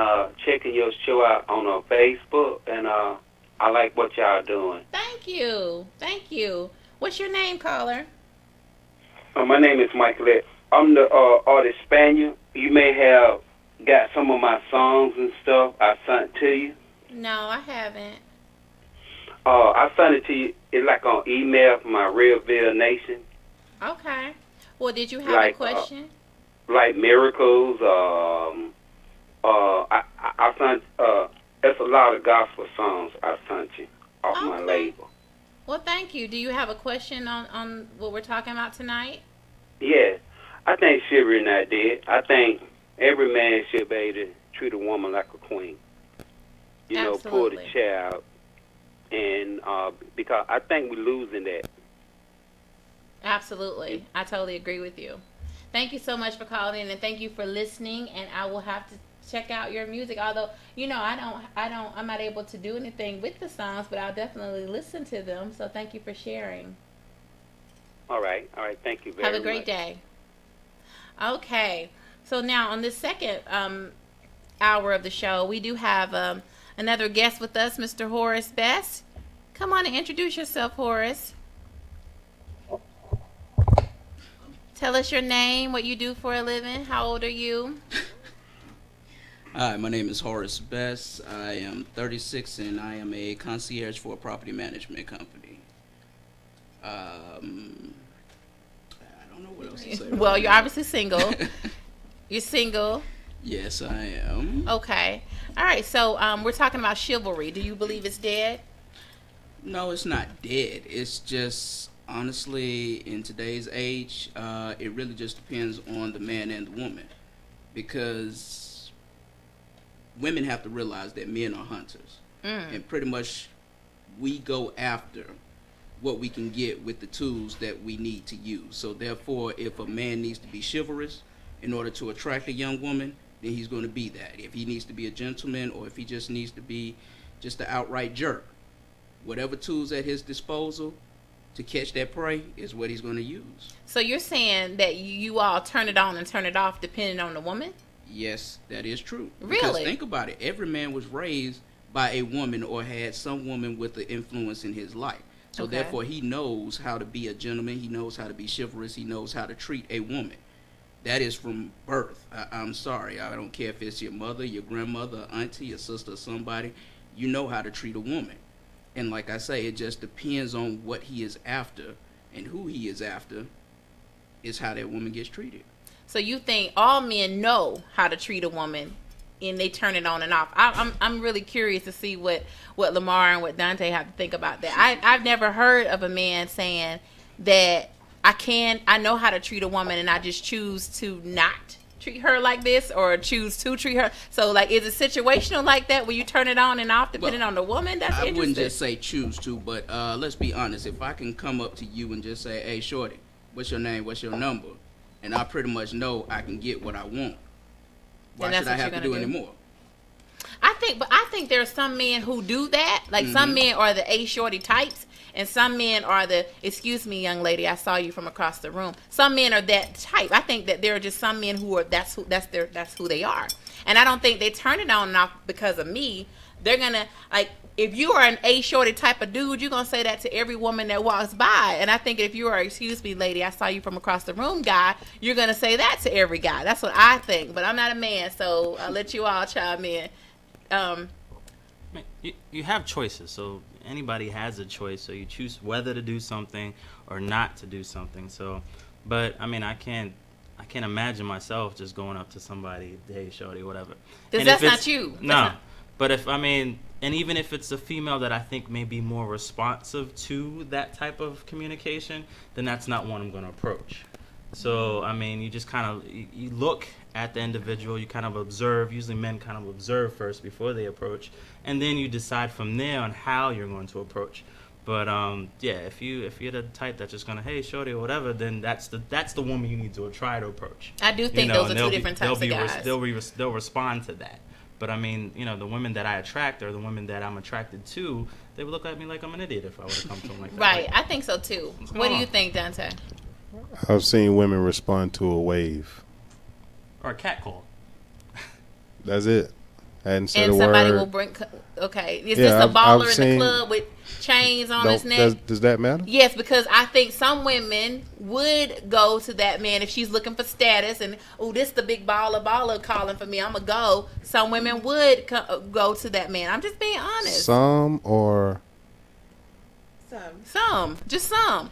checking your show out on Facebook, and I like what y'all doing. Thank you. Thank you. What's your name, caller? My name is Michael. I'm the artist Spaniel. You may have got some of my songs and stuff I sent to you. No, I haven't. I sent it to you. It's like on email from my Realville Nation. Okay. Well, did you have Like, a question? Like miracles. I sent. It's a lot of gospel songs I sent you off my label. Well, thank you. Do you have a question on what we're talking about tonight? Yeah, I think chivalry not dead. I think every man should be able to treat a woman like a queen. You know, pull the chair out, and because I think we're losing that. Absolutely, I totally agree with you. Thank you so much for calling in, and thank you for listening. And I will have to check out your music. Although, you know, I'm not able to do anything with the songs, but I'll definitely listen to them. So thank you for sharing. All right. Thank you very much. Have a great day. Okay, so now on this second hour of the show, we do have another guest with us, Mr. Horace Best. Come on and introduce yourself, Horace. Tell us your name, what you do for a living, how old are you? Hi, my name is Horace Best. I am 36 and I am a concierge for a property management company. I don't know what else to say. Well, you're obviously single. You're single. Yes, I am. Okay. All right, so we're talking about chivalry. Do you believe it's dead? No, it's not dead. It's just, honestly, in today's age, it really just depends on the man and the woman. Because women have to realize that men are hunters. And pretty much we go after what we can get with the tools that we need to use. So therefore, if a man needs to be chivalrous in order to attract a young woman, then he's going to be that. If he needs to be a gentleman, or if he just needs to be just an outright jerk, whatever tools at his disposal to catch that prey is what he's going to use. So you're saying that you all turn it on and turn it off depending on the woman? Yes, that is true. Really? Because think about it. Every man was raised by a woman or had some woman with the influence in his life. So therefore, he knows how to be a gentleman. He knows how to be chivalrous. He knows how to treat a woman. That is from birth. I'm sorry. I don't care if it's your mother, your grandmother, auntie, your sister, or somebody. You know how to treat a woman. And like I say, it just depends on what he is after and who he is after is how that woman gets treated. So you think all men know how to treat a woman, and they turn it on and off? I'm really curious to see what Lamar and what Dante have to think about that. I've never heard of a man saying that I know how to treat a woman, and I just choose to not treat her like this, or choose to treat her. So, like, is it situational like that where you turn it on and off depending on the woman? That's interesting. I wouldn't just say choose to, but let's be honest. If I can come up to you and just say, "Hey, shorty, what's your name? What's your number?" and I pretty much know I can get what I want, why should I have to do anymore? I think there are some men who do that. Like, some men are the A shorty types, and some men are the, excuse me, young lady, I saw you from across the room. Some men are that type. I think that there are just some men who are that's who they are. And I don't think they turn it on and off because of me. They're gonna, like, if you are an A shorty type of dude, you're gonna say that to every woman that walks by. And I think if you are, excuse me, lady, I saw you from across the room guy, you're gonna say that to every guy. That's what I think. But I'm not a man, so I'll let you all chime in. You have choices, so anybody has a choice, so you choose whether to do something or not to do something. So, but I mean, I can't imagine myself just going up to somebody, hey shorty, whatever. Because that's not you. No, but and even if it's a female that I think may be more responsive to that type of communication, then that's not one I'm going to approach. So, I mean, you just kind of, you look at the individual, you kind of observe. Usually men kind of observe first before they approach, and then you decide from there on how you're going to approach. But yeah, if you're the type that's just gonna, hey shorty or whatever, then that's the woman you need to try to approach. I do think those are two different types of guys. They'll respond to that. But I mean, the women that I attract or the women that I'm attracted to, they would look at me like I'm an idiot if I were to come to them like that. Right, I think so too. What do you think, Dante? I've seen women respond to a wave. Or a catcall. That's it. Hadn't said and a somebody word. will bring. Okay, is this a baller in the club with chains on his neck? Does that matter? Yes, because I think some women would go to that man if she's looking for status, and this the big baller calling for me, I'm gonna go. Some women would go to that man. I'm just being honest. Some or just some.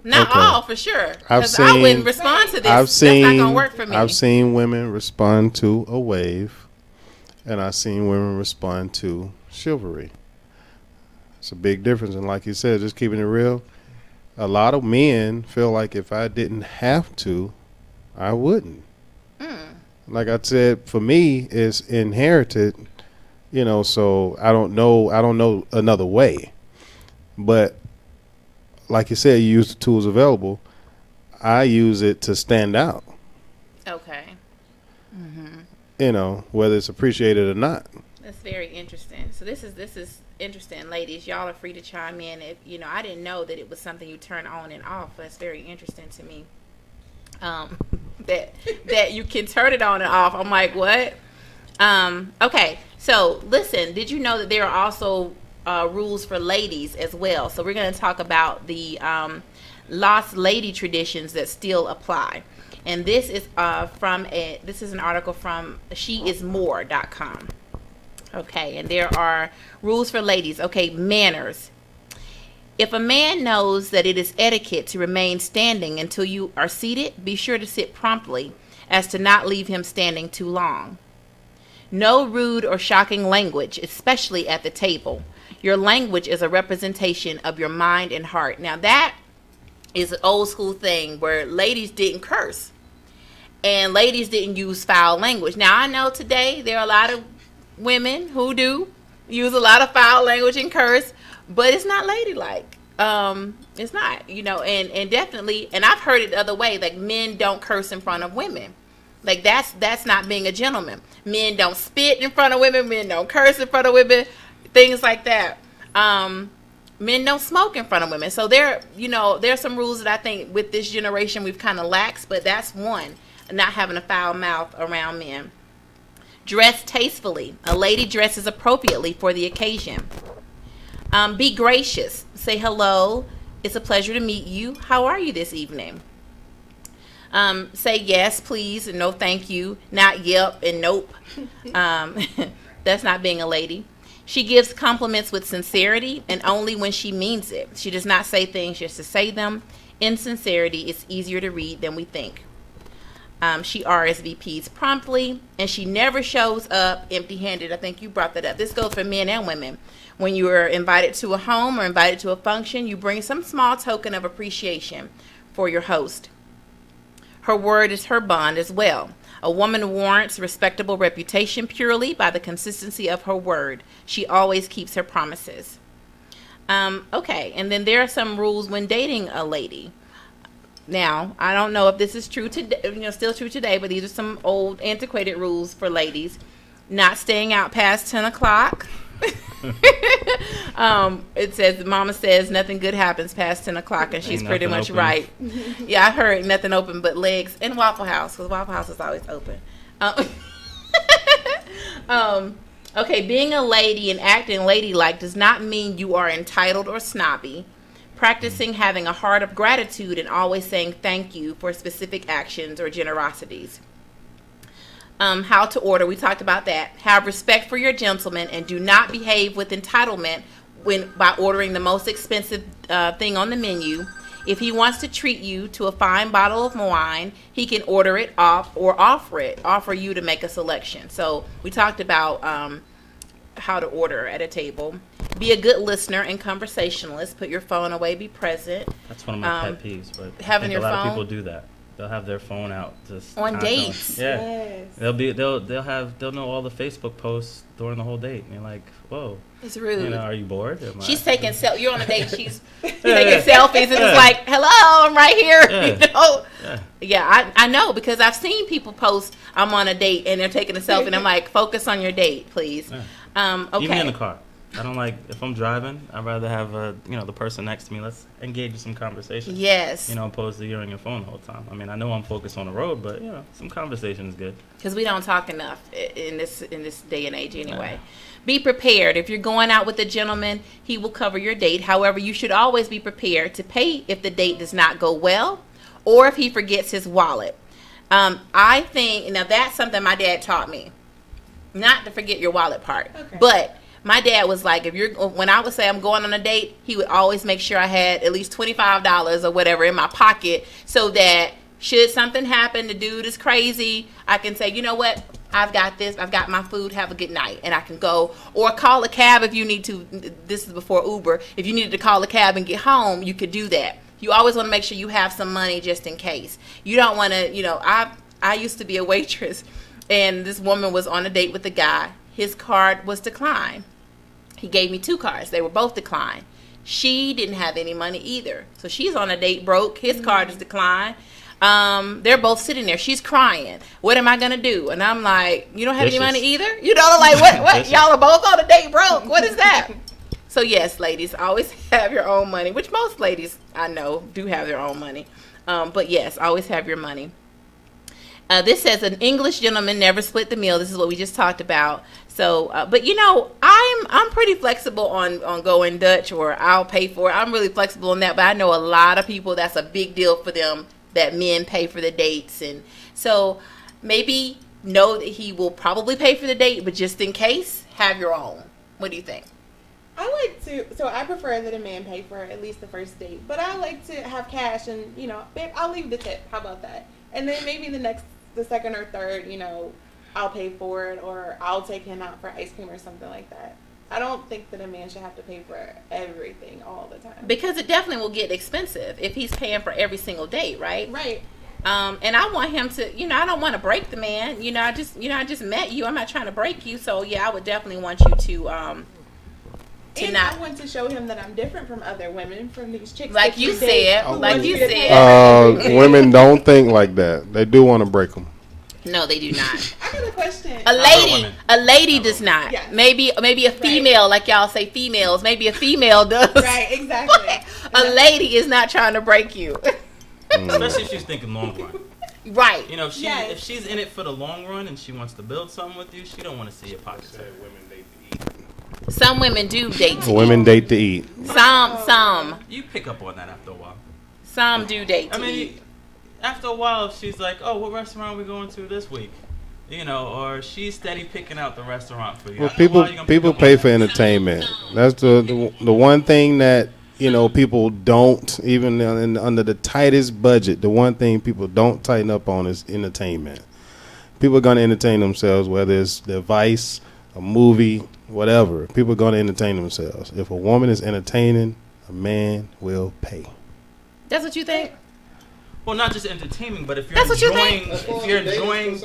Not all, for sure. I wouldn't respond to this. That's not gonna work for me. I've seen women respond to a wave, and I've seen women respond to chivalry. It's a big difference, and like you said, just keeping it real, a lot of men feel like if I didn't have to, I wouldn't. Like I said, for me, it's inherited, so I don't know another way. But like you said, you use the tools available. I use it to stand out. Okay. Whether it's appreciated or not. That's very interesting. So this is interesting, ladies. Y'all are free to chime in. If I didn't know that it was something you turn on and off. That's very interesting to me. That you can turn it on and off. I'm like, what? Okay. So listen. Did you know that there are also rules for ladies as well? So we're going to talk about the lost lady traditions that still apply. And this is this is an article from sheismore.com. Okay, and there are rules for ladies. Okay, manners. If a man knows that it is etiquette to remain standing until you are seated, be sure to sit promptly as to not leave him standing too long. No rude or shocking language, especially at the table. Your language is a representation of your mind and heart. Now that is an old school thing where ladies didn't curse and ladies didn't use foul language. Now I know today there are a lot of women who do use a lot of foul language and curse, but it's not ladylike. It's not, and definitely, and I've heard it the other way, like men don't curse in front of women. Like that's not being a gentleman. Men don't spit in front of women. Men don't curse in front of women. Things like that. Men don't smoke in front of women. So there's some rules that I think with this generation we've kind of laxed, but that's one. Not having a foul mouth around men. Dress tastefully. A lady dresses appropriately for the occasion. Be gracious. Say hello. It's a pleasure to meet you. How are you this evening? Say yes, please, and no thank you. Not yep and nope. That's not being a lady. She gives compliments with sincerity and only when she means it. She does not say things just to say them. In sincerity, it's easier to read than we think. She RSVPs promptly, and she never shows up empty-handed. I think you brought that up. This goes for men and women. When you are invited to a home or invited to a function, you bring some small token of appreciation for your host. Her word is her bond as well. A woman warrants respectable reputation purely by the consistency of her word. She always keeps her promises. Okay, and then there are some rules when dating a lady. Now, I don't know if this is true today, still true today, but these are some old antiquated rules for ladies. Not staying out past 10 o'clock. It says, Mama says nothing good happens past 10 o'clock, and she's pretty much right. Yeah, I heard nothing open but legs and Waffle House, because Waffle House is always open. Okay, being a lady and acting ladylike does not mean you are entitled or snobby. Practicing having a heart of gratitude and always saying thank you for specific actions or generosities. How to order, we talked about that. Have respect for your gentleman and do not behave with entitlement by ordering the most expensive thing on the menu. If he wants to treat you to a fine bottle of wine, he can order it off or offer you to make a selection. So we talked about how to order at a table. Be a good listener and conversationalist. Put your phone away. Be present. That's one of my pet peeves, but having I think your a lot phone of people do that. They'll have their phone out just on dates. Yeah, Yes. they'll know all the Facebook posts during the whole date, and you're like, whoa, it's rude. Are you bored? She's taking you're on a date. She's taking selfies, and it's like, hello, I'm right here. Yeah, I know, because I've seen people post I'm on a date and they're taking a selfie, and I'm like, focus on your date, please. Okay. Even in the car. I don't like, if I'm driving, I'd rather have the person next to me. Let's engage in some conversation. Yes. Opposed to you're on your phone the whole time. I mean, I know I'm focused on the road, but some conversation is good. Because we don't talk enough in this day and age anyway. Be prepared. If you're going out with a gentleman, he will cover your date. However, you should always be prepared to pay if the date does not go well or if he forgets his wallet. I think, now that's something my dad taught me. Not to forget your wallet part. Okay. But my dad was like, when I would say I'm going on a date, he would always make sure I had at least $25 or whatever in my pocket, so that should something happen, the dude is crazy, I can say, you know what, I've got this, I've got my food, have a good night, and I can go, or call a cab if you need to. This is before Uber. If you needed to call a cab and get home, you could do that. You always want to make sure you have some money just in case. You don't want to, I used to be a waitress, and this woman was on a date with a guy. His card was declined. He gave me 2 cards. They were both declined. She didn't have any money either. So she's on a date broke. His card is declined. They're both sitting there. She's crying. What am I going to do? And I'm like, you don't have any money either? Like, what? Y'all are both on a date broke. What is that? So, yes, ladies, always have your own money, which most ladies I know do have their own money. But, yes, always have your money. This says an English gentleman never split the meal. This is what we just talked about. So, but I'm pretty flexible on going Dutch, or I'll pay for it. I'm really flexible on that. But I know a lot of people that's a big deal for them that men pay for the dates, and so maybe know that he will probably pay for the date, but just in case, have your own. What do you think? I prefer that a man pay for at least the first date, but I like to have cash, and babe, I'll leave the tip. How about that? And then maybe the second or third, I'll pay for it, or I'll take him out for ice cream or something like that. I don't think that a man should have to pay for everything all the time. Because it definitely will get expensive if he's paying for every single date, right? Right. And I want him to, I don't want to break the man. I just met you. I'm not trying to break you. So yeah, I would definitely want you to I want to show him that I'm different from other women, from these chicks. Like you said. Women don't think like that. They do want to break them. No, they do not. I got a question. A lady does not. Yes. Maybe a female, right. Like y'all say females. Maybe a female does. Right, exactly. A lady is not trying to break you. Especially if she's thinking long run. Right. If she's in it for the long run and she wants to build something with you, she don't want to see your pockets. Some women do date to women date to eat. Some. You pick up on that after a while. Some do date to eat. After a while, if she's like, oh, what restaurant are we going to this week? Or she's steady picking out the restaurant for you. Well, people pay for entertainment. That's the one thing that You know, people don't, even under the tightest budget, the one thing people don't tighten up on is entertainment. People are going to entertain themselves, whether it's their vice, a movie, whatever. People are going to entertain themselves. If a woman is entertaining, a man will pay. That's what you think? Well, not just entertaining, but if you're That's what you enjoying, think? if you're enjoying,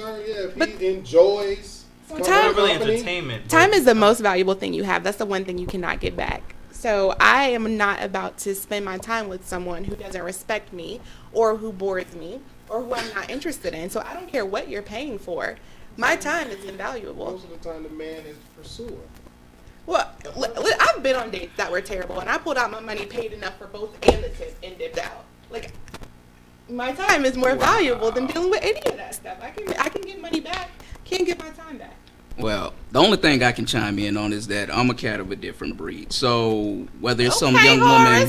if he enjoys, it's not really entertainment. Time is the most valuable thing you have. That's the one thing you cannot get back. So I am not about to spend my time with someone who doesn't respect me or who bores me or who I'm not interested in. So I don't care what you're paying for. My time is invaluable. Most of the time, the man is the pursuer. Well, I've been on dates that were terrible, and I pulled out my money, paid enough for both and the tip, and dipped out. Like, my time is more valuable than dealing with any of that stuff. I can get money back. Can't get my time back. Well, the only thing I can chime in on is that I'm a cat of a different breed. So whether it's some young woman,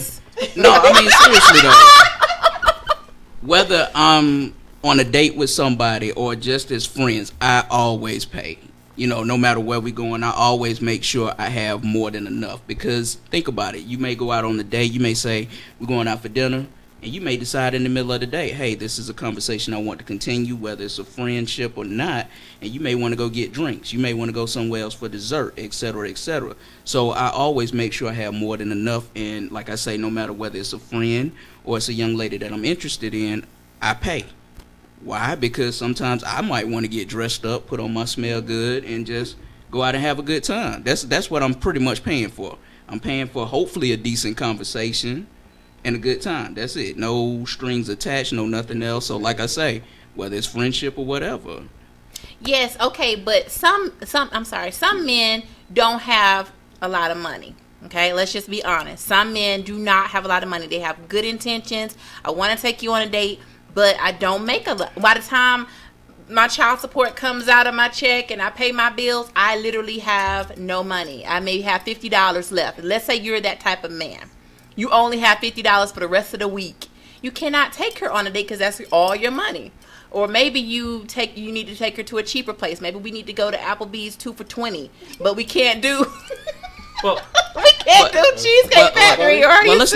no, I mean seriously though, whether I'm on a date with somebody or just as friends, I always pay. You know, no matter where we're going, I always make sure I have more than enough. Because think about it, you may go out on the date, you may say we're going out for dinner, and you may decide in the middle of the day, hey, this is a conversation I want to continue, whether it's a friendship or not, and you may want to go get drinks. You may want to go somewhere else for dessert, et cetera, et cetera. So I always make sure I have more than enough, and like I say, no matter whether it's a friend or it's a young lady that I'm interested in, I pay. Why? Because sometimes I might want to get dressed up, put on my smell good, and just go out and have a good time. That's what I'm pretty much paying for. I'm paying for hopefully a decent conversation and a good time. That's it. No strings attached, no nothing else. So like I say, whether it's friendship or whatever. Yes, okay, but some men don't have a lot of money. Okay, let's just be honest. Some men do not have a lot of money. They have good intentions. I want to take you on a date, but I don't make a lot. By the time my child support comes out of my check and I pay my bills, I literally have no money. I may have $50 left. Let's say you're that type of man. You only have $50 for the rest of the week. You cannot take her on a date because that's all your money. Or maybe you need to take her to a cheaper place. Maybe we need to go to Applebee's 2 for $20, but we can't do. Well, we can't do Cheesecake Factory or well, let's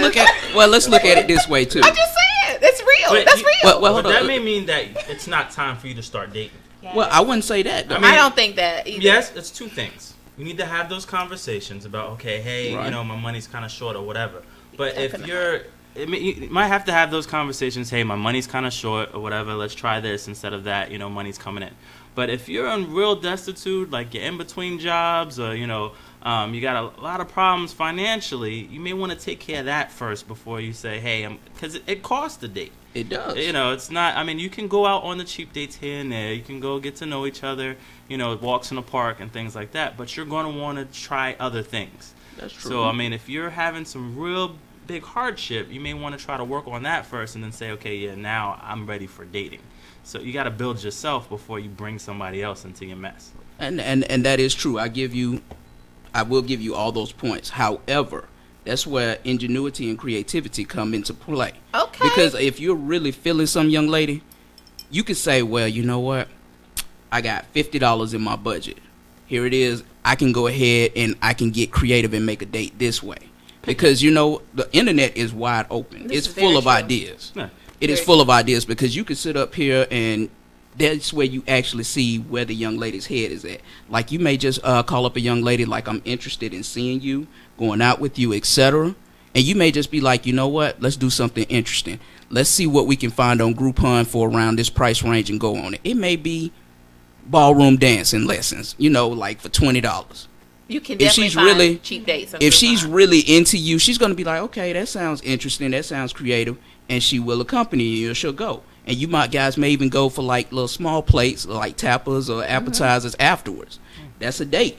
look at it this way too. I'm just saying, it's real. But That's real. Well, but that may mean that it's not time for you to start dating. Yes. Well, I wouldn't say that. I don't think that either. Yes, it's two things. You need to have those conversations about, okay, hey, Right. you know, my money's kind of short or whatever. But if Definitely. you might have to have those conversations. Hey, my money's kind of short or whatever. Let's try this instead of that. You know, money's coming in. But if you're in real destitute, like you're in between jobs, or you know, you got a lot of problems financially, you may want to take care of that first before you say, hey, because it costs a date. It does. You know, it's not. I mean, you can go out on the cheap dates here and there. You can go get to know each other. You know, walks in the park and things like that. But you're going to want to try other things. That's true. So I mean, if you're having some real big hardship, you may want to try to work on that first and then say, okay, yeah, now I'm ready for dating. So you got to build yourself before you bring somebody else into your mess. And that is true. I will give you all those points. However, that's where ingenuity and creativity come into play. Okay. Because if you're really feeling some young lady, you could say, well, you know what? I got $50 in my budget. Here it is. I can go ahead and I can get creative and make a date this way. Because, you know, the internet is wide open. It's full of ideas. Yeah. It is full of ideas because you can sit up here and that's where you actually see where the young lady's head is at. Like you may just call up a young lady like, I'm interested in seeing you, going out with you, etc. And you may just be like, you know what? Let's do something interesting. Let's see what we can find on Groupon for around this price range and go on it. It may be ballroom dancing lessons, you know, like for $20. You can definitely find cheap dates. If she's really into you, she's going to be like, okay, that sounds interesting. That sounds creative. And she will accompany you or she'll go. And you guys may even go for like little small plates like tapas or appetizers afterwards. That's a date.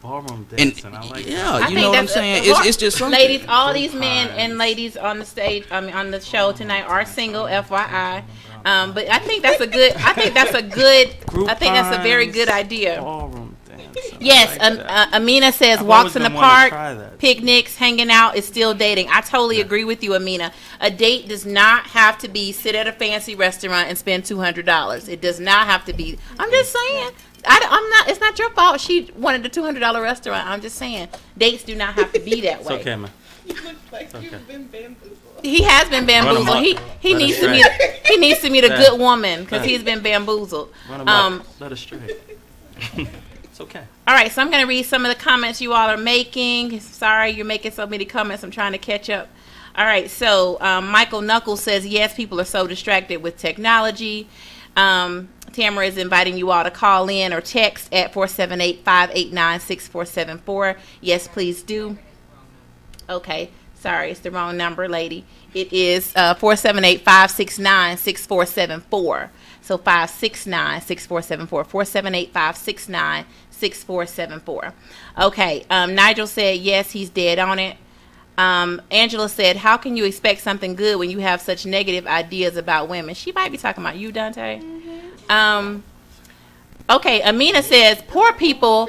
Ballroom dancing, I like yeah, that. you know what I'm saying? It's just something. Ladies, all these men and ladies on the stage, on the show tonight are single, FYI. But I think that's a very good idea. Ballroom dancing. Yes, like Amina says I've walks always in the been wanting to try park, that. picnics, hanging out is still dating. I totally agree with you, Amina. A date does not have to be sit at a fancy restaurant and spend $200. It does not have to be. I'm just saying. I'm not. It's not your fault. She wanted a $200 restaurant. I'm just saying dates do not have to be that way. It's okay, man. You look like Okay. you've been bamboozled. He has been bamboozled. He needs to meet a good woman because he's been bamboozled. Run him up. Let us straight. It's okay. All right, so I'm going to read some of the comments you all are making. Sorry, you're making so many comments. I'm trying to catch up. All right, so Michael Knuckles says, yes, people are so distracted with technology. Tamara is inviting you all to call in or text at 478-589-6474. Yes, please do. Okay, sorry, it's the wrong number, lady. It is 478-569-6474. So 569-6474. 478-569-6474. Okay, Nigel said, yes, he's dead on it. Angela said, how can you expect something good when you have such negative ideas about women? She might be talking about you, Dante. Okay, Amina says, poor people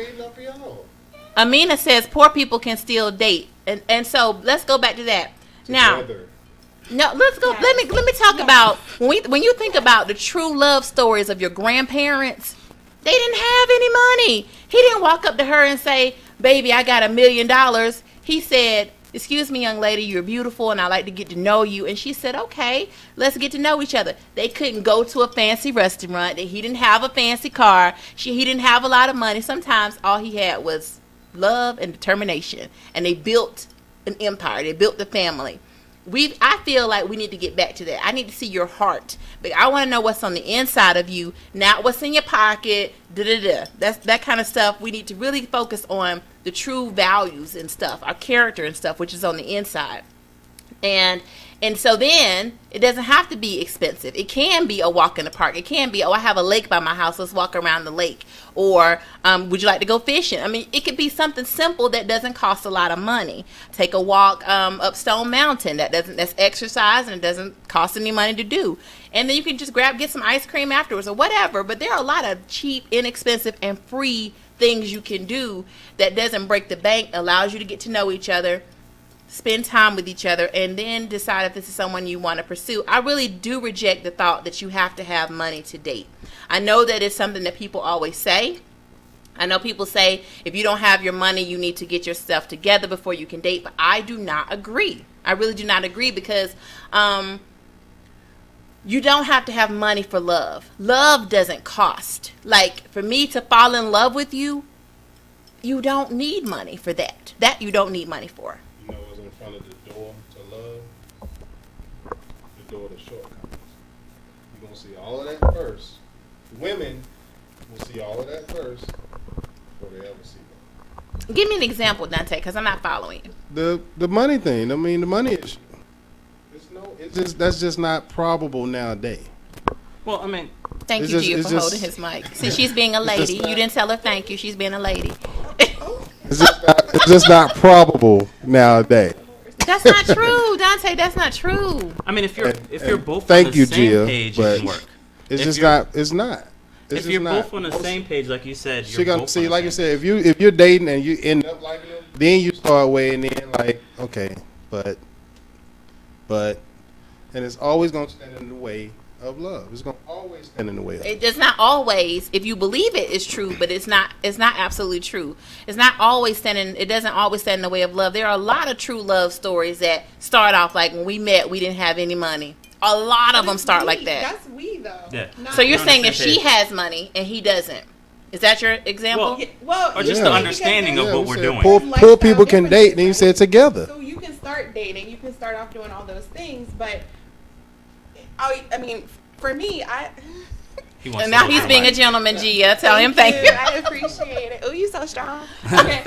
can still date. And so let's go back to that. Now, no, let's go. Let me talk about when you think about the true love stories of your grandparents. They didn't have any money. He didn't walk up to her and say, baby, I got $1 million. He said, excuse me, young lady, you're beautiful and I'd like to get to know you. And she said, okay, let's get to know each other. They couldn't go to a fancy restaurant. He didn't have a fancy car. He didn't have a lot of money. Sometimes all he had was love and determination. And they built an empire. They built the family. I feel like we need to get back to that. I need to see your heart. But I want to know what's on the inside of you, not what's in your pocket. That's that kind of stuff. We need to really focus on the true values and stuff, our character and stuff, which is on the inside. And so then it doesn't have to be expensive. It can be a walk in the park. It can be, I have a lake by my house. Let's walk around the lake. Or would you like to go fishing? I mean, it could be something simple that doesn't cost a lot of money. Take a walk up Stone Mountain. That's exercise and it doesn't cost any money to do. And then you can just get some ice cream afterwards or whatever. But there are a lot of cheap, inexpensive, and free things you can do that doesn't break the bank, allows you to get to know each other, spend time with each other, and then decide if this is someone you want to pursue. I really do reject the thought that you have to have money to date. I know that it's something that people always say. I know people say if you don't have your money, you need to get your stuff together before you can date, but I do not agree. I really do not agree because you don't have to have money for love. Love doesn't cost. Like, for me to fall in love with you, you don't need money for that. That you don't need money for. You know what's in front of the door to love? The door to shortcomings. You're going to see all of that first. Women will see all of that first before they ever see that. Give me an example, Dante, because I'm not following you. The money thing. I mean, the money issue. That's just not probable nowadays. Well, I mean, thank you, Gia, for holding his mic. See, she's being a lady. You didn't tell her thank you. She's being a lady. It's just not probable nowadays. That's not true, Dante. That's not true. I mean, if you're both on the same page, it can work. It's just not. It's not. If you're both on the same page, like you said, you're both see, like you said, if you're dating and you end up liking them, then you start weighing in like, okay, but, and it's always going to stand in the way of love. It's going to always stand in the way of love. It does not always. If you believe it is true, but it's not absolutely true. It's not always standing. It doesn't always stand in the way of love. There are a lot of true love stories that start off like when we met, we didn't have any money. A lot of them start like that. That's we though. Yeah. So you're saying if she has money and he doesn't, is that your example? Or just the understanding of what we're doing. Poor people can date, and you said together. So you can start dating. You can start off doing all those things, but I mean, for me, and now he's being a gentleman, Gia. Tell him thank you. I appreciate it. Oh, you so strong. Okay.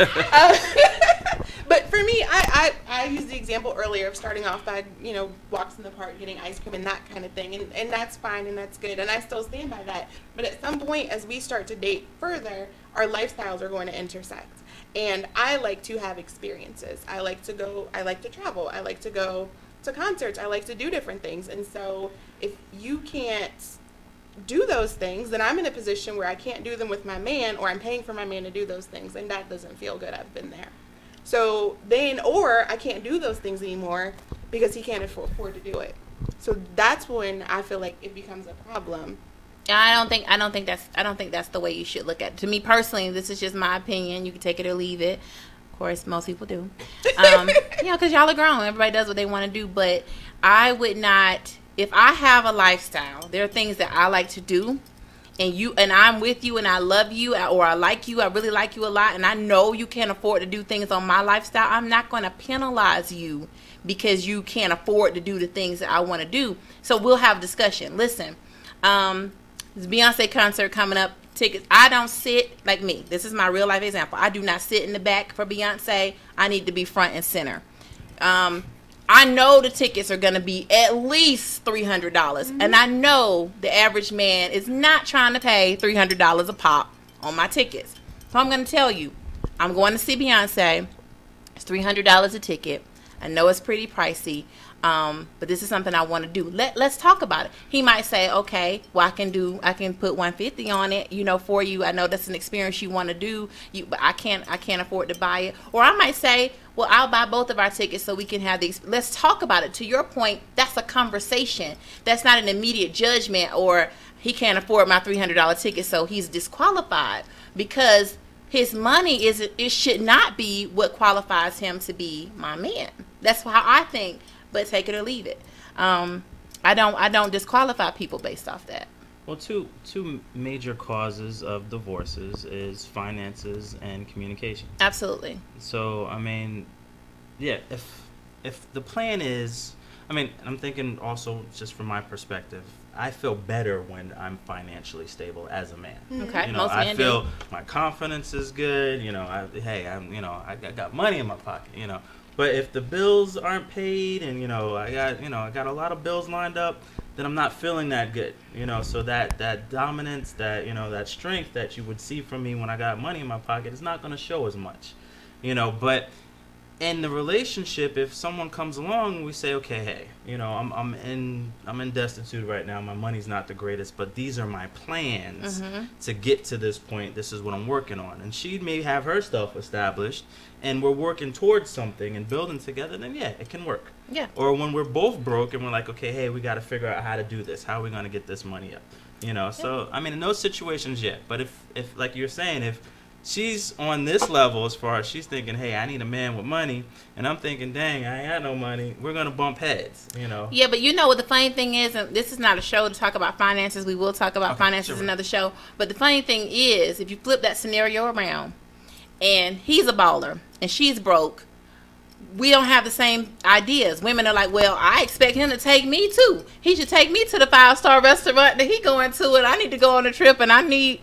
But for me, I used the example earlier of starting off by, walks in the park, getting ice cream and that kind of thing. And that's fine and that's good. And I still stand by that. But at some point, as we start to date further, our lifestyles are going to intersect. And I like to have experiences. I like to travel. I like to go to concerts. I like to do different things. And so if you can't do those things, then I'm in a position where I can't do them with my man, or I'm paying for my man to do those things, and that doesn't feel good. I've been there. So then, or I can't do those things anymore because he can't afford to do it. So that's when I feel like it becomes a problem. I don't think that's the way you should look at it. To me personally, this is just my opinion. You can take it or leave it. Of course, most people do. Because y'all are grown. Everybody does what they want to do. But I would not, if I have a lifestyle, there are things that I like to do, and I'm with you and I love you, or I like you, I really like you a lot, and I know you can't afford to do things on my lifestyle, I'm not going to penalize you because you can't afford to do the things that I want to do. So we'll have a discussion. Listen, this Beyonce concert coming up, tickets. I don't sit, like me, this is my real life example. I do not sit in the back for Beyonce. I need to be front and center. I know the tickets are going to be at least $300. And I know the average man is not trying to pay $300 a pop on my tickets. So I'm going to tell you, I'm going to see Beyonce. It's $300 a ticket. I know it's pretty pricey. But this is something I want to do. Let's talk about it. He might say, okay, well, I can put $150 on it, for you. I know that's an experience you want to do, but I can't afford to buy it. Or I might say, well, I'll buy both of our tickets so we can have these. Let's talk about it. To your point, that's a conversation. That's not an immediate judgment, or he can't afford my $300 ticket, so he's disqualified, because his money it should not be what qualifies him to be my man. That's how I think. But take it or leave it. I don't disqualify people based off that. Well, two major causes of divorces is finances and communication. Absolutely. So I mean, yeah, if the plan is, I'm thinking also just from my perspective, I feel better when I'm financially stable as a man. Okay. Most men feel my confidence is good. I got money in my pocket. But if the bills aren't paid and I got a lot of bills lined up, then I'm not feeling that good. So that dominance, that strength that you would see from me when I got money in my pocket is not going to show as much. But in the relationship, if someone comes along and we say, okay, hey, I'm in destitute right now, my money's not the greatest, but these are my plans to get to this point. This is what I'm working on. And she may have her stuff established, and we're working towards something and building together, then yeah, it can work. Yeah. Or when we're both broke and we're like, okay, hey, we got to figure out how to do this. How are we going to get this money up? So, in those situations, yeah. But if like you're saying, if she's on this level as far as she's thinking, hey, I need a man with money, and I'm thinking, dang, I ain't got no money, we're going to bump heads, Yeah, but what the funny thing is, and this is not a show to talk about finances. We will talk about finances another show. But the funny thing is, if you flip that scenario around, and he's a baller, and she's broke, we don't have the same ideas. Women are like, well, I expect him to take me too. He should take me to the 5-star restaurant that he going to, and I need to go on a trip, and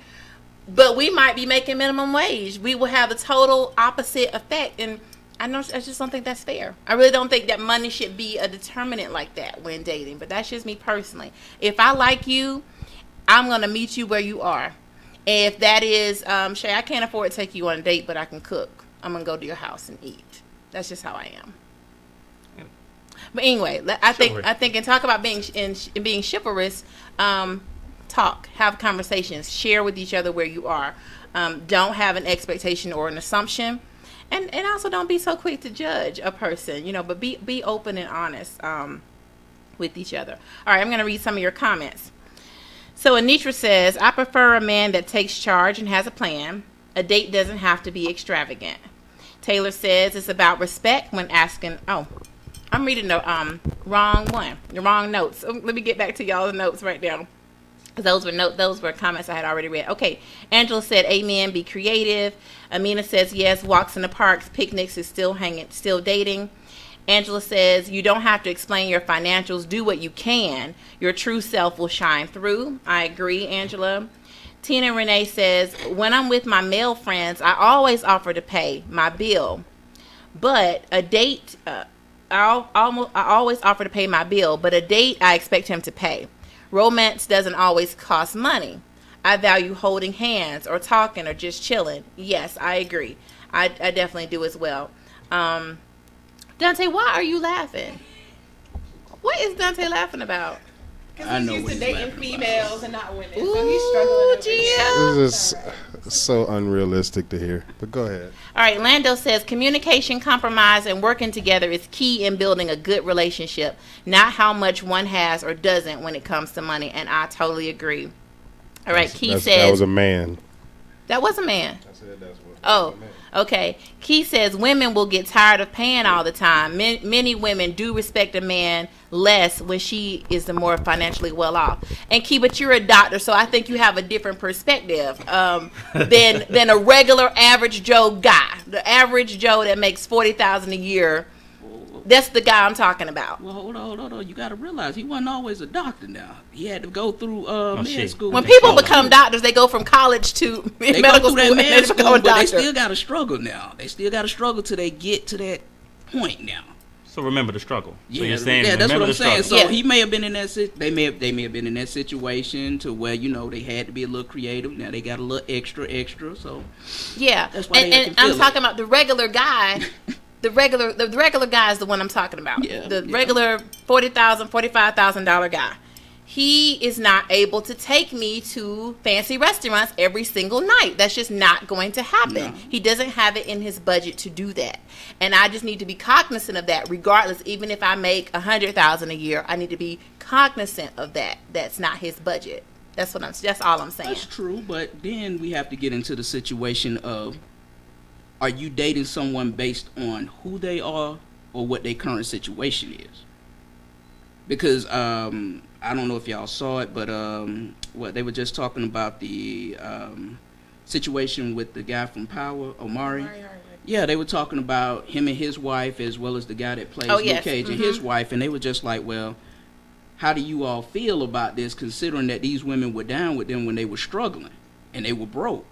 but we might be making minimum wage. We will have the total opposite effect, and I just don't think that's fair. I really don't think that money should be a determinant like that when dating, but that's just me personally. If I like you, I'm going to meet you where you are. And if that is, Shay, I can't afford to take you on a date, but I can cook. I'm going to go to your house and eat. That's just how I am. But anyway, I think and talk about being chivalrous, have conversations, share with each other where you are. Don't have an expectation or an assumption, and also don't be so quick to judge a person, but be open and honest with each other. All right, I'm going to read some of your comments. So Anitra says, I prefer a man that takes charge and has a plan. A date doesn't have to be extravagant. Taylor says it's about respect when asking. Oh, I'm reading the wrong one, the wrong notes. Let me get back to y'all's notes right now. Those were comments I had already read. Okay, Angela said, amen, be creative. Amina says, yes, walks in the parks, picnics is still dating. Angela says, you don't have to explain your financials. Do what you can. Your true self will shine through. I agree, Angela. Tina Renee says, when I'm with my male friends, I always offer to pay my bill. But a date, I always offer to pay my bill. But a date, I expect him to pay. Romance doesn't always cost money. I value holding hands or talking or just chilling. Yes, I agree. I definitely do as well. Dante, why are you laughing? What is Dante laughing about? Because he's used to dating females and not women. Ooh, so he's struggling. This is so unrealistic to hear. But go ahead. All right, Lando says communication, compromise, and working together is key in building a good relationship, not how much one has or doesn't when it comes to money. And I totally agree. All right, Key says. That was a man. That was a man. I said that's what. Oh, okay. Key says women will get tired of paying all the time. Many women do respect a man less when she is the more financially well off. And Key, but you're a doctor, so I think you have a different perspective than a regular average Joe guy. The average Joe that makes $40,000 a year. That's the guy I'm talking about. Well, hold on. You got to realize he wasn't always a doctor now. He had to go through med school. When people become doctors, they go from college to medical school and they become a doctor. But they still got to struggle now. They still got to struggle till they get to that point now. So remember the struggle. Yeah, so you're saying, that's what I'm saying. So yeah. he may have been in that. They may have been in that situation to where they had to be a little creative. Now they got a little extra. So yeah, that's why and I'm talking about the regular guy. The regular guy is the one I'm talking about. Yeah, the regular $40,000, $45,000 guy. He is not able to take me to fancy restaurants every single night. That's just not going to happen. No. He doesn't have it in his budget to do that. And I just need to be cognizant of that regardless. Even if I make $100,000 a year, I need to be cognizant of that. That's not his budget. That's all I'm saying. That's true, but then we have to get into the situation of, are you dating someone based on who they are or what their current situation is? Because I don't know if y'all saw it, but what they were just talking about the situation with the guy from Power, Omari. Yeah, they were talking about him and his wife, as well as the guy that plays Luke Cage and his wife, and they were just like, well, how do you all feel about this, considering that these women were down with them when they were struggling and they were broke?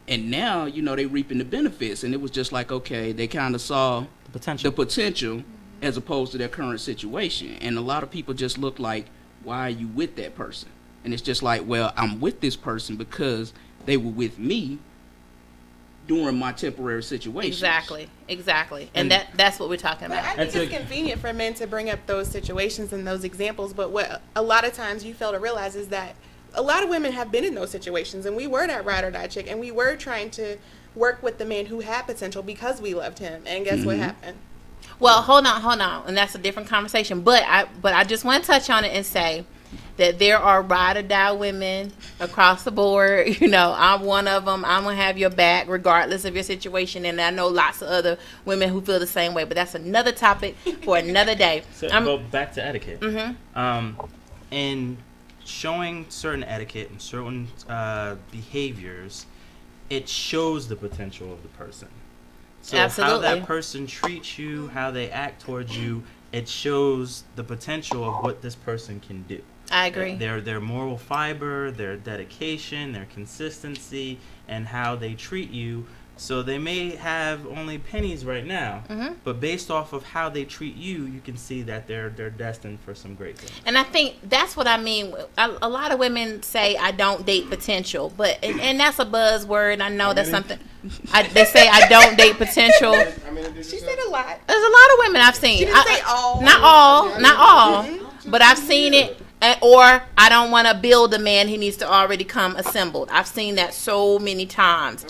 And now, they reaping the benefits. And it was just like, okay, they kind of saw the potential as opposed to their current situation. And a lot of people just look like, why are you with that person? And it's just like, well, I'm with this person because they were with me during my temporary situation. Exactly. And that's what we're talking about. But I think it's convenient for men to bring up those situations and those examples. But what a lot of times you fail to realize is that a lot of women have been in those situations, and we were that ride or die chick, and we were trying to work with the man who had potential because we loved him. And guess what happened? Well, hold on, and that's a different conversation. But I just want to touch on it and say that there are ride or die women across the board. I'm one of them. I'm gonna have your back regardless of your situation, and I know lots of other women who feel the same way. But that's another topic for another day. So go back to etiquette. And showing certain etiquette and certain behaviors, it shows the potential of the person. So Absolutely. How that person treats you, how they act towards you, it shows the potential of what this person can do. I agree. Their moral fiber, their dedication, their consistency, and how they treat you. So they may have only pennies right now, but based off of how they treat you, you can see that they're destined for some great things. And I think that's what I mean. A lot of women say I don't date potential, but and that's a buzzword. I know that's something. They say I don't date potential. She said a lot. There's a lot of women I've seen. She didn't say all. Not all, but I've seen it. Or I don't want to build a man; he needs to already come assembled. I've seen that so many times.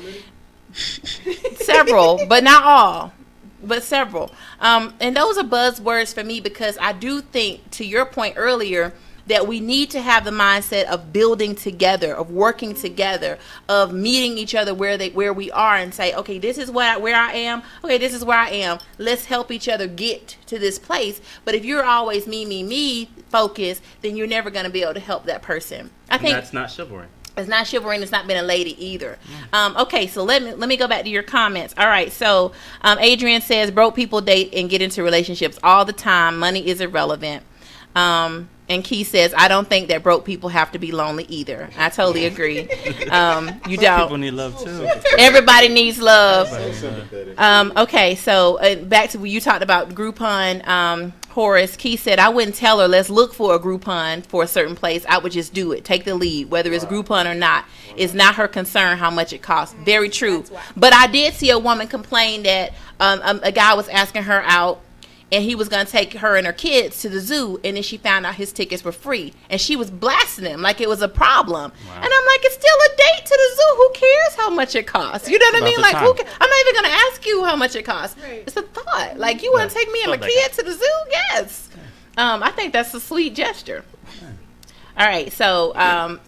Several, but not all, but several. And those are buzzwords for me because I do think, to your point earlier, that we need to have the mindset of building together, of working together, of meeting each other where we are and say, okay, this is where I am. Okay, this is where I am. Let's help each other get to this place. But if you're always me focused, then you're never going to be able to help that person. I think that's not chivalry. It's not chivalry, and it's not been a lady either. Okay, so let me go back to your comments. All right, so Adrian says broke people date and get into relationships all the time. Money is irrelevant. And Key says, I don't think that broke people have to be lonely either. I totally agree. You don't. People need love too. Everybody needs love. Okay, so back to when you talked about Groupon. Horace, Key said, I wouldn't tell her, let's look for a Groupon for a certain place. I would just do it. Take the lead, whether it's Groupon or not. It's not her concern how much it costs. Very true. But I did see a woman complain that a guy was asking her out, and he was going to take her and her kids to the zoo, and then she found out his tickets were free. And she was blasting him like it was a problem. Wow. And I'm like, it's still a date to the zoo. Who cares how much it costs? You know what I mean? Like, I'm not even going to ask you how much it costs. Right. It's a thought. Like, you want to take me and my kid to the zoo? Yes. I think that's a sweet gesture. All right, so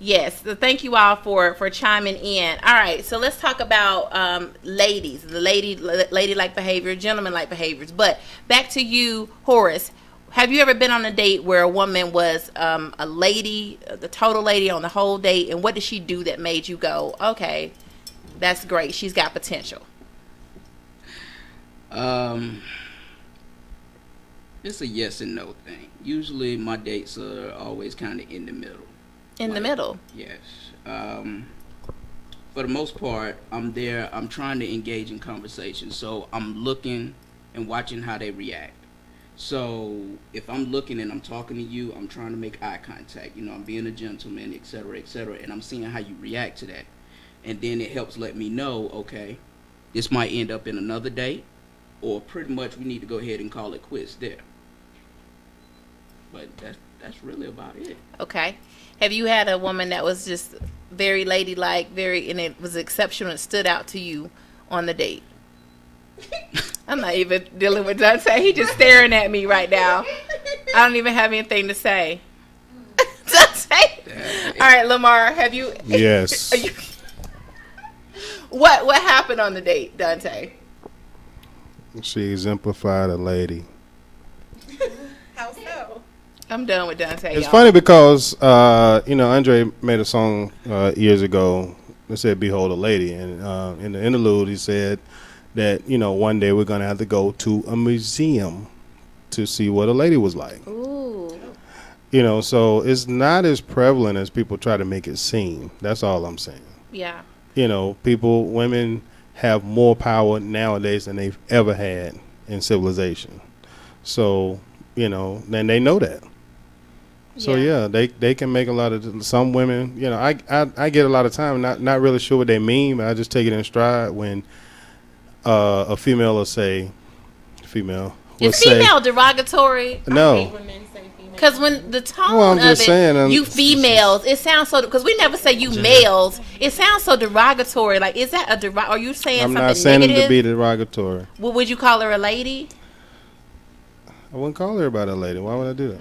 Yes, so thank you all for chiming in. All right, so let's talk about ladies, the lady-like behavior, gentleman-like behaviors. But back to you, Horace. Have you ever been on a date where a woman was a lady, the total lady on the whole date, and what did she do that made you go, okay, that's great, she's got potential? It's a yes and no thing. Usually my dates are always kind of in the middle. In the middle? Yes. For the most part, I'm there. I'm trying to engage in conversation. So I'm looking and watching how they react. So if I'm looking and I'm talking to you, I'm trying to make eye contact. You know, I'm being a gentleman, et cetera, and I'm seeing how you react to that. And then it helps let me know, okay, this might end up in another date, or pretty much we need to go ahead and call it quits there. But that's really about it. Okay. Have you had a woman that was just very ladylike, and it was exceptional and stood out to you on the date? I'm not even dealing with Dante. He's just staring at me right now. I don't even have anything to say. Dante? All right, Lamar, have you... Yes. What happened on the date, Dante? She exemplified a lady. How so? I'm done with Dante. It's funny because Andre made a song years ago that said "Behold a Lady," and in the interlude he said that one day we're gonna have to go to a museum to see what a lady was like. Ooh. So it's not as prevalent as people try to make it seem. That's all I'm saying. Yeah. Women have more power nowadays than they've ever had in civilization. So then they know that. So they can make a lot of some women. I get a lot of time not really sure what they mean, but I just take it in stride when a female will say, Is female derogatory? No. I hate when men say female. Because when the tone of it, you females, it sounds so. Because we never say you males. It sounds so derogatory. Like, is that a derogatory? Are you saying I'm something not saying negative? it to be derogatory. Well, would you call her a lady? I wouldn't call her about a lady. Why would I do that?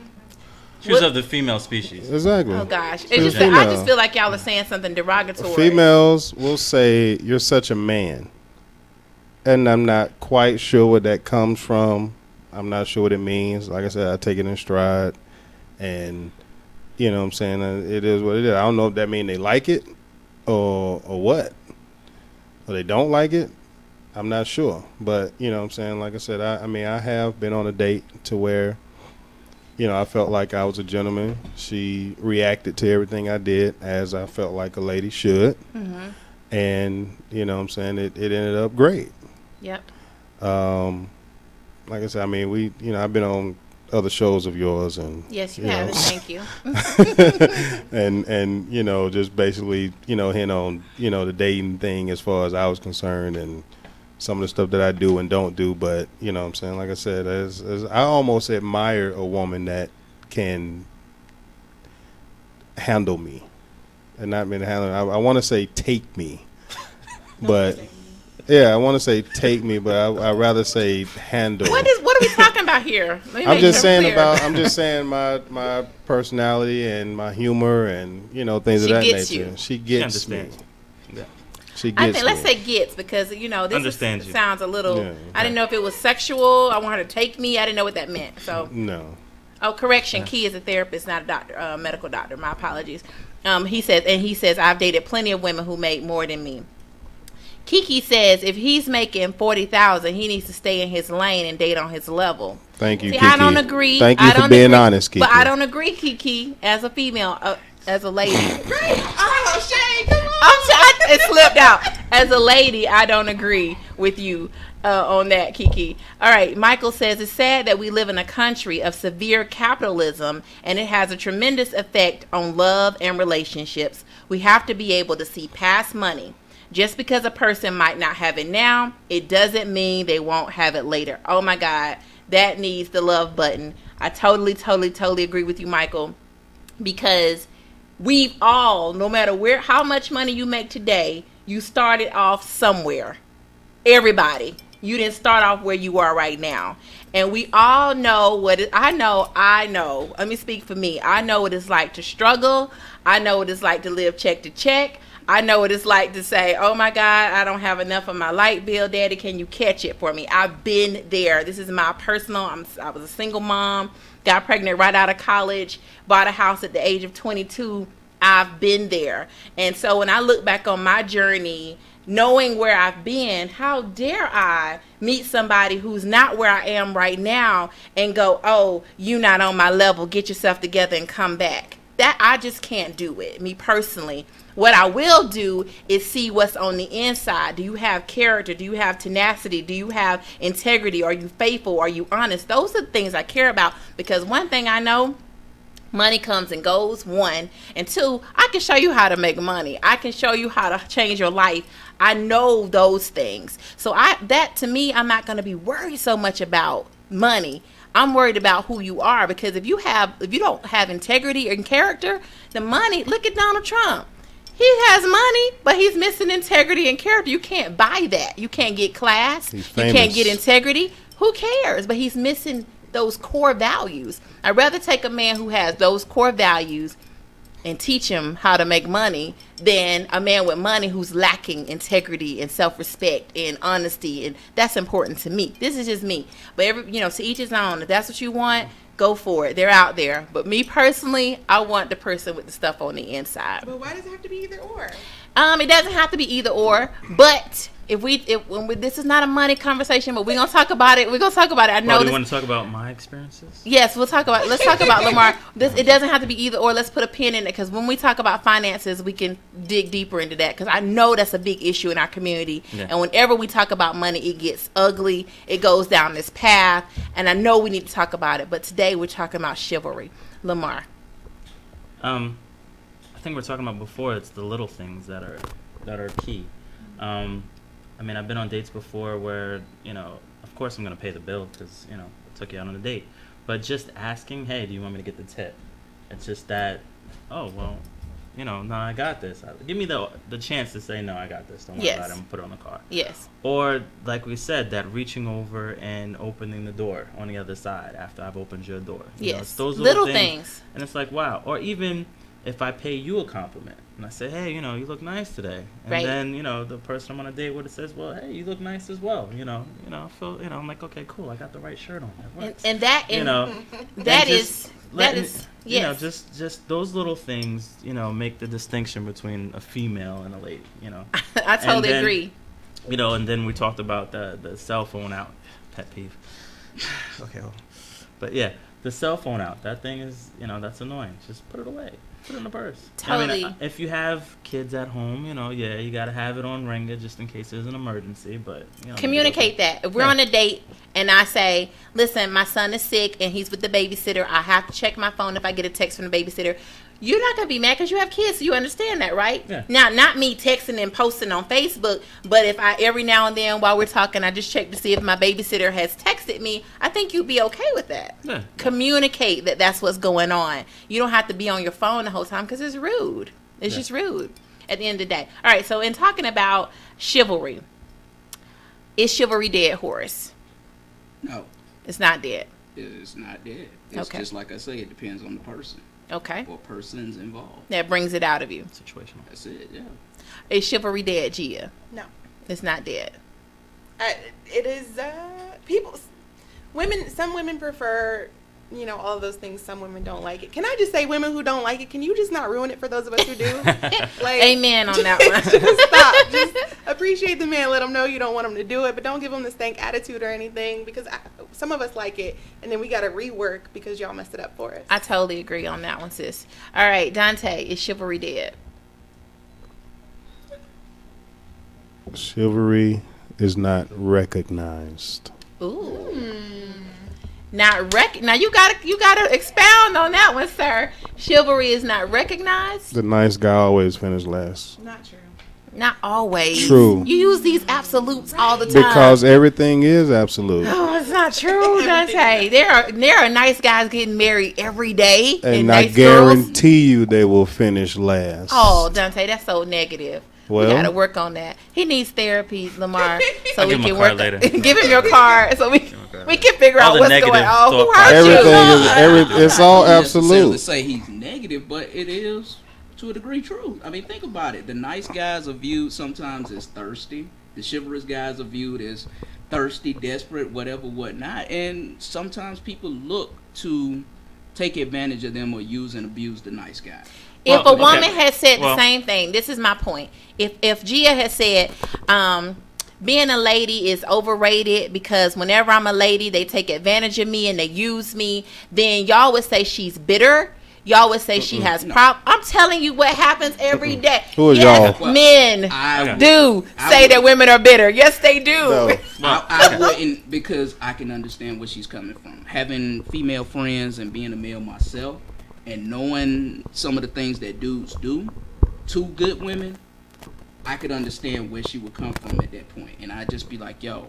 She was of the female species. Exactly. Oh gosh, I just feel like y'all are saying something derogatory. Females will say you're such a man, and I'm not quite sure where that comes from. I'm not sure what it means. Like I said, I take it in stride, and what I'm saying, it is what it is. I don't know if that means they like it or what, or they don't like it. I'm not sure, but what I'm saying, like I said, I have been on a date to where I felt like I was a gentleman. She reacted to everything I did as I felt like a lady should. Mm-hmm. And, what I'm saying, it ended up great. Yep. Like I said, I've been on other shows of yours. And yes, you have, and thank you. and just basically, hint on, the dating thing as far as I was concerned and some of the stuff that I do and don't do, but what I'm saying, like I said, as I almost admire a woman that can handle me, and not mean handle. I want to say take me, but I want to say take me, but I rather say handle. What are we talking about here? I'm just saying my personality and my humor and things of that nature. She gets me. Yeah. Let's say gets, because this sounds a little. Yeah, I didn't know if it was sexual. I want her to take me. I didn't know what that meant. So no. Oh, correction. Key is a therapist, not a doctor, medical doctor. My apologies. He says I've dated plenty of women who made more than me. Kiki says if he's making $40,000, he needs to stay in his lane and date on his level. Thank you, See, Kiki. I don't agree. Thank you for being honest, Kiki. But I don't agree, Kiki, as a female, as a lady. Oh, Shay, come on. It slipped out. As a lady, I don't agree with you on that, Kiki. All right, Michael says it's sad that we live in a country of severe capitalism, and it has a tremendous effect on love and relationships. We have to be able to see past money. Just because a person might not have it now, it doesn't mean they won't have it later. Oh my God, that needs the love button. I totally agree with you, Michael, because we've all, no matter how much money you make today, you started off somewhere. Everybody. You didn't start off where you are right now. And we all know what I know. Let me speak for me. I know what it's like to struggle. I know what it's like to live check to check. I know what it's like to say, oh my God, I don't have enough of my light bill. Daddy, can you catch it for me? I've been there. This is my personal, I was a single mom, got pregnant right out of college, bought a house at the age of 22. I've been there. And so when I look back on my journey, knowing where I've been, how dare I meet somebody who's not where I am right now and go, oh, you not on my level, get yourself together and come back. That I just can't do it, me personally. What I will do is see what's on the inside. Do you have character? Do you have tenacity? Do you have integrity? Are you faithful? Are you honest? Those are the things I care about, because one thing I know, money comes and goes, one. And two, I can show you how to make money. I can show you how to change your life. I know those things. So that to me, I'm not going to be worried so much about money. I'm worried about who you are, because if you don't have integrity and character, the money, look at Donald Trump. He has money, but he's missing integrity and character. You can't buy that. You can't get class. You can't get integrity. Who cares? But he's missing those core values. I'd rather take a man who has those core values and teach him how to make money than a man with money who's lacking integrity and self-respect and honesty. And that's important to me. This is just me. But to each his own. If that's what you want, go for it. They're out there. But me personally, I want the person with the stuff on the inside. But why does it have to be either or? It doesn't have to be either or, but this is not a money conversation, but we're gonna talk about it. I know. You want to talk about my experiences? Yes, let's talk about Lamar. It doesn't have to be either or. Let's put a pin in it, because when we talk about finances, we can dig deeper into that, because I know that's a big issue in our community. Yeah. And whenever we talk about money, it gets ugly. It goes down this path, and I know we need to talk about it. But today we're talking about chivalry. Lamar. I think we're talking about before. It's the little things that are key. I've been on dates before where, of course I'm going to pay the bill because, I took you out on a date. But just asking, hey, do you want me to get the tip? It's just that, oh, well, no, I got this. Give me the chance to say, no, I got this. Don't worry about it. I'm going to put it on the car. Yes. Or, like we said, that reaching over and opening the door on the other side after I've opened your door. Yes. It's those little things. And it's like, wow. Or even if I pay you a compliment and I say, hey, you look nice today. And right. then, the person I'm on a date with says, well, hey, you look nice as well. I feel, I'm like, okay, cool. I got the right shirt on. That works. And that, that is, yes. Just those little things, make the distinction between a female and a lady, I totally agree. And then we talked about the cell phone out. Pet peeve. Okay. But yeah, the cell phone out. That thing is, that's annoying. Just put it away. Put it in the purse. Totally. If you have kids at home, you got to have it on ringer just in case there's an emergency. But communicate that. If we're on a date and I say, listen, my son is sick and he's with the babysitter, I have to check my phone if I get a text from the babysitter. You're not going to be mad because you have kids, so you understand that, right? Yeah. Now, not me texting and posting on Facebook, but if every now and then while we're talking, I just check to see if my babysitter has texted me, I think you'd be okay with that. Yeah. Communicate that that's what's going on. You don't have to be on your phone the whole time because it's rude. It's just rude at the end of the day. All right, so in talking about chivalry, is chivalry dead, Horace? No. It's not dead. It's not dead. It's just like I say, it depends on the person. Okay. Or persons involved. That brings it out of you. Situational. That's it, yeah. Is chivalry dead, Gia? No. It's not dead. It is, some women prefer, all of those things. Some women don't like it. Can I just say, women who don't like it, can you just not ruin it for those of us who do? Amen on that one. Just stop. Just appreciate the man. Let him know you don't want him to do it, but don't give him the stank attitude or anything, because some of us like it, and then we got to rework because y'all messed it up for us. I totally agree on that one, sis. All right, Dante, is chivalry dead? Chivalry is not recognized. Ooh. Now you gotta expound on that one, sir. Chivalry is not recognized. The nice guy always finishes last. Not true. Not always. True. You use these absolutes all the time. Because everything is absolute. Oh, it's not true, Dante. There are nice guys getting married every day. And nice I guarantee you they will finish last. Oh, Dante, that's so negative. Well, we got to work on that. He needs therapy, Lamar, so I'll we give him can a work. card later. Give him your card so we can figure All out the what's negative going on. Who thought hurt you? everything is it's all I don't necessarily absolute. say he's negative, but it is to a degree true. I mean, think about it. The nice guys are viewed sometimes as thirsty. The chivalrous guys are viewed as thirsty, desperate, whatever, whatnot. And sometimes people look to take advantage of them or use and abuse the nice guy. If Well, a woman okay. had said the Well- same thing, this is my point. If Gia had said, being a lady is overrated because whenever I'm a lady, they take advantage of me and they use me, then y'all would say she's bitter. Y'all would say she has problems. I'm telling you what happens every day. Who is yes, y'all? men I do I say would- that women are bitter. Yes, they do. No. I wouldn't, because I can understand where she's coming from. Having female friends and being a male myself and knowing some of the things that dudes do to good women, I could understand where she would come from at that point. And I'd just be like, yo,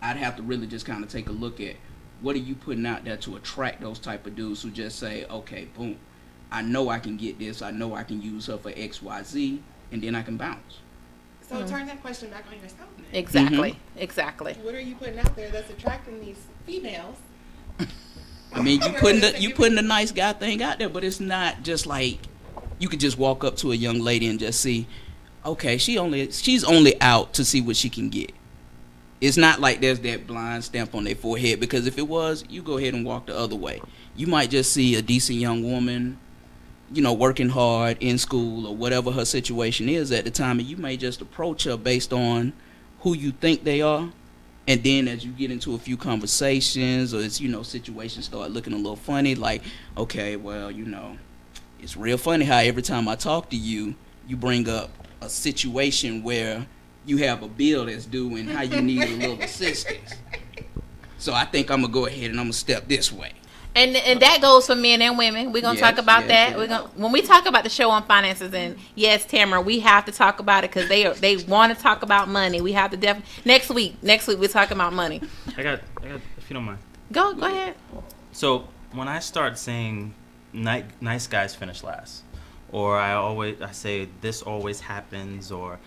I'd have to really just kind of take a look at what are you putting out there to attract those type of dudes who just say, okay, boom, I know I can get this. I know I can use her for X, Y, Z, and then I can bounce. So turn that question back on yourself. Then. Exactly. Exactly. What are you putting out there that's attracting these females? I mean, you putting the nice guy thing out there, but it's not just like you could just walk up to a young lady and just see, okay, she's only out to see what she can get. It's not like there's that blind stamp on their forehead, because if it was, you go ahead and walk the other way. You might just see a decent young woman, you know, working hard in school or whatever her situation is at the time, and you may just approach her based on who you think they are. And then as you get into a few conversations or it's, you know, situations start looking a little funny, like, okay, well, you know, it's real funny how every time I talk to you, you bring up a situation where you have a bill that's due and how you need a little assistance. So I think I'm going to go ahead and I'm going to step this way. And that goes for men and women. We're gonna talk about that. yes. We're gonna when we talk about the show on finances, and yes, Tamara, we have to talk about it because they want to talk about money. We have to next week we're talking about money. I got, if you don't mind. Go ahead. So when I start saying nice guys finish last, or I say this always happens, or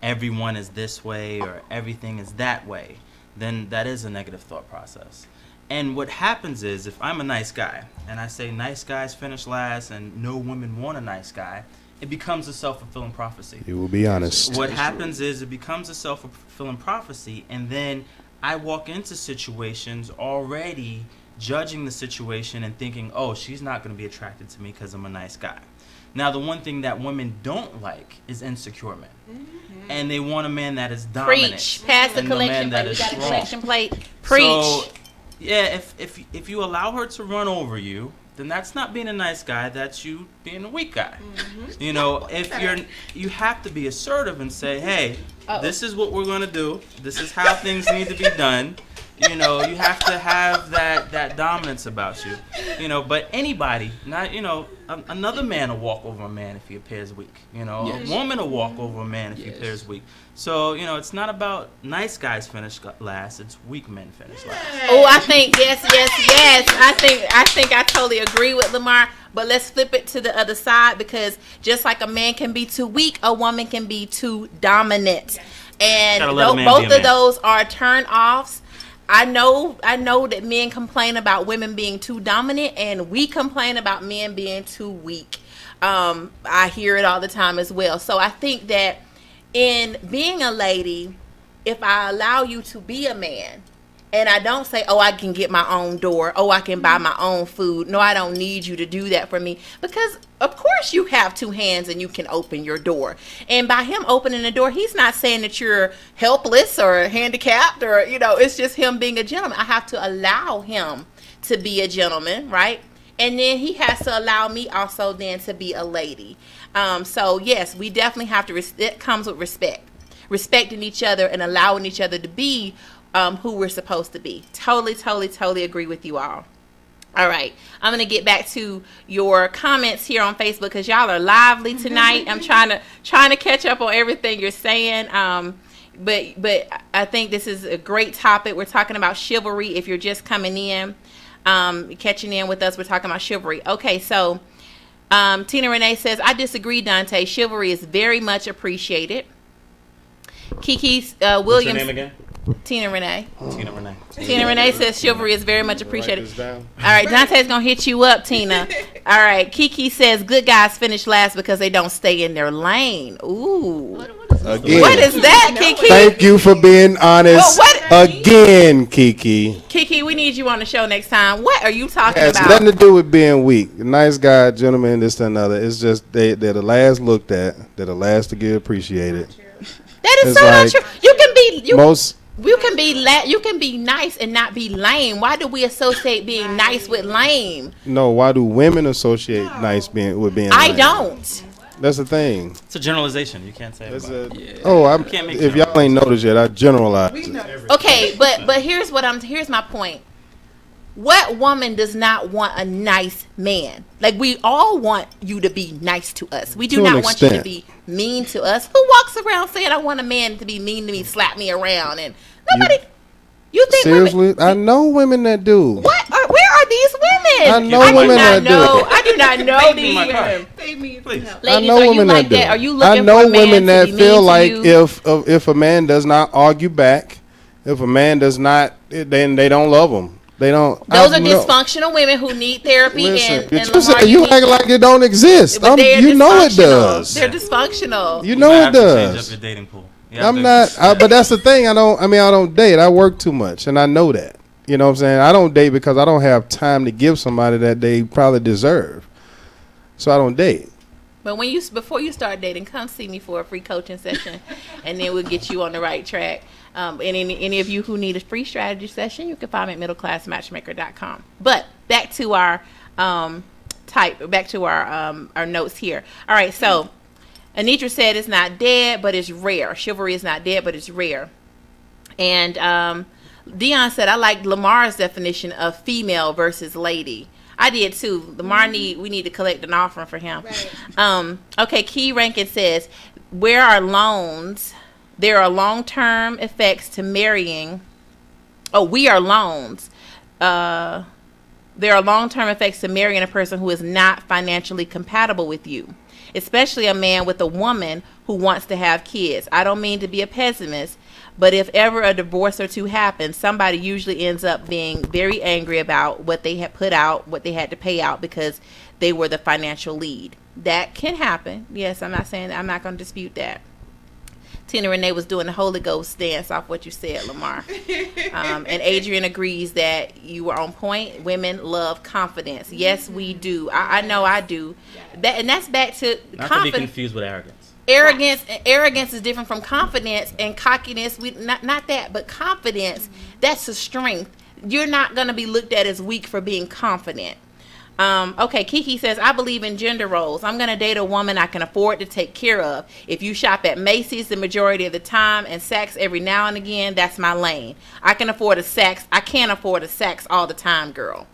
everyone is this way, or everything is that way, then that is a negative thought process. And what happens is, if I'm a nice guy and I say nice guys finish last and no women want a nice guy, it becomes a self-fulfilling prophecy. You will be honest. What happens is it becomes a self-fulfilling prophecy, and then I walk into situations already judging the situation and thinking, oh, she's not going to be attracted to me because I'm a nice guy. Now, the one thing that women don't like is insecure men. Mm-hmm. And they want a man that is dominant. Preach. Pass the and collection man that plate. We is got a strong. collection plate. Preach. So, yeah, if you allow her to run over you, then that's not being a nice guy. That's you being a weak guy. Mm-hmm. You know, if you have to be assertive and say, hey, this is what we're going to do. This is how things need to be done. You know, you have to have that dominance about you. You know, but anybody, not, you know, another man will walk over a man if he appears weak. You know, Yes. a woman will walk over a man if he appears weak. So, you know, it's not about nice guys finish last. It's weak men finish last. Oh, I think yes. I think I totally agree with Lamar. But let's flip it to the other side, because just like a man can be too weak, a woman can be too dominant, and both of those are turn offs. I know that men complain about women being too dominant, and we complain about men being too weak. I hear it all the time as well. So I think that in being a lady, if I allow you to be a man, and I don't say, oh, I can get my own door, oh, I can buy my own food. No, I don't need you to do that for me. Because, of course, you have two hands and you can open your door. And by him opening the door, he's not saying that you're helpless or handicapped, or, you know, it's just him being a gentleman. I have to allow him to be a gentleman, right? And then he has to allow me also then to be a lady. So, yes, we definitely have to, it comes with respect. Respecting each other and allowing each other to be who we're supposed to be. Totally agree with you all. All right, I'm gonna get back to your comments here on Facebook, because y'all are lively tonight. I'm trying to catch up on everything you're saying. But I think this is a great topic. We're talking about chivalry. If you're just coming in, catching in with us, we're talking about chivalry. Okay, so Tina Renee says, I disagree, Dante. Chivalry is very much appreciated. Kiki Williams. What's your name again? Tina Renee. Tina Renee. Tina Renee says chivalry is very much appreciated. Write this down. All right, Dante's gonna hit you up, Tina. All right, Kiki says good guys finish last because they don't stay in their lane. Ooh, Again. what is that, Kiki? Thank you for being honest. Well, again, Kiki. Kiki, we need you on the show next time. What are you talking It has about? nothing to do with being weak. Nice guy, gentleman, this and another. It's just they're the last looked at. They're the last to get appreciated. That is It's so not like true. You can be you can be nice and not be lame. Why do we associate being nice with lame? No, why do women associate nice with being I lame? don't. That's the thing. It's a generalization. You can't say everybody. If y'all ain't noticed yet, I generalized it. Okay, but here's my point. What woman does not want a nice man? Like, we all want you to be nice to us. We do To an not want you to extent. be mean to us. Who walks around saying I want a man to be mean to me, slap me around, and nobody? You think Seriously, I know women that do. What? Where are these women? I know women that do. I do not know these my car. women. Please. I Ladies, know are you women like that do. that? Are you I looking know for a man women to that be feel mean to like you? if a man does not argue back, if a man does not, then they don't love him. They don't. Those are dysfunctional women who need therapy. Listen, and you Lamar, say you need- act like it don't exist. but they're You know it dysfunctional. does. They're dysfunctional. You know might it have to change does. up your dating pool. You have I'm to- not, but that's the thing. I don't date. I work too much, and I know that. You know what I'm saying? I don't date because I don't have time to give somebody that they probably deserve. So I don't date. But before you start dating, come see me for a free coaching session, and then we'll get you on the right track. And any of you who need a free strategy session, you can find me at middleclassmatchmaker.com. But back to our our notes here. All right, so Anitra said it's not dead, but it's rare. Chivalry is not dead, but it's rare. And Dion said, I like Lamar's definition of female versus lady. I did too. Lamar we need to collect an offering for him. Right. Okay, Key Rankin says, there are long-term effects to marrying. Oh, we are loans. There are long-term effects to marrying a person who is not financially compatible with you, especially a man with a woman who wants to have kids. I don't mean to be a pessimist, but if ever a divorce or two happens, somebody usually ends up being very angry about what they had put out, what they had to pay out because they were the financial lead. That can happen. Yes, I'm not going to dispute that. Tina Renee was doing the Holy Ghost stance off what you said, Lamar. And Adrian agrees that you were on point. Women love confidence. Yes, we do. I know I do. And that's back to not to be confused with arrogance. Arrogance is different from confidence, and cockiness. Not that, but confidence. That's a strength. You're not going to be looked at as weak for being confident. Okay, Kiki says, I believe in gender roles. I'm going to date a woman I can afford to take care of. If you shop at Macy's the majority of the time and Saks every now and again, that's my lane. I can afford a Saks. I can't afford a Saks all the time, girl.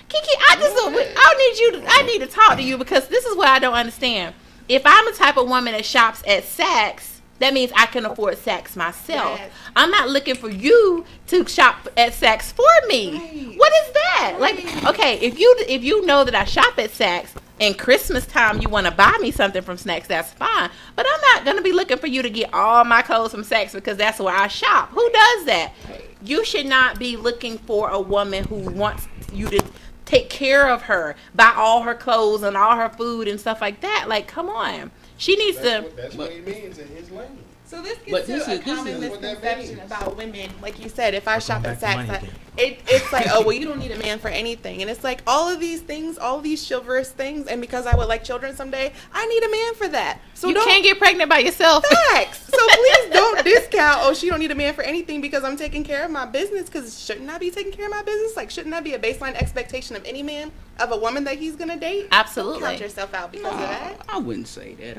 Kiki, I need to talk to you because this is what I don't understand. If I'm the type of woman that shops at Saks, that means I can afford Saks myself. Yes. I'm not looking for you to shop at Saks for me. Right. What is that? Right. Like, okay, if you know that I shop at Saks and Christmas time you want to buy me something from Saks, that's fine. But I'm not going to be looking for you to get all my clothes from Saks because that's where I shop. Who does that? Right. You should not be looking for a woman who wants you to take care of her, buy all her clothes and all her food and stuff like that. Like, come on. She needs that's what he means in his language. So this gets to a common misconception about women. Like you said, if I shop at Saks, it's like, oh, well, you don't need a man for anything. And it's like all of these things, all of these chivalrous things, and because I would like children someday, I need a man for that. So you can't get pregnant by yourself. Facts. So please don't discount, oh, she don't need a man for anything because I'm taking care of my business. Because shouldn't I be taking care of my business? Like, shouldn't that be a baseline expectation of any man, of a woman that he's going to date? Absolutely. Don't count yourself out because of that. I wouldn't say that.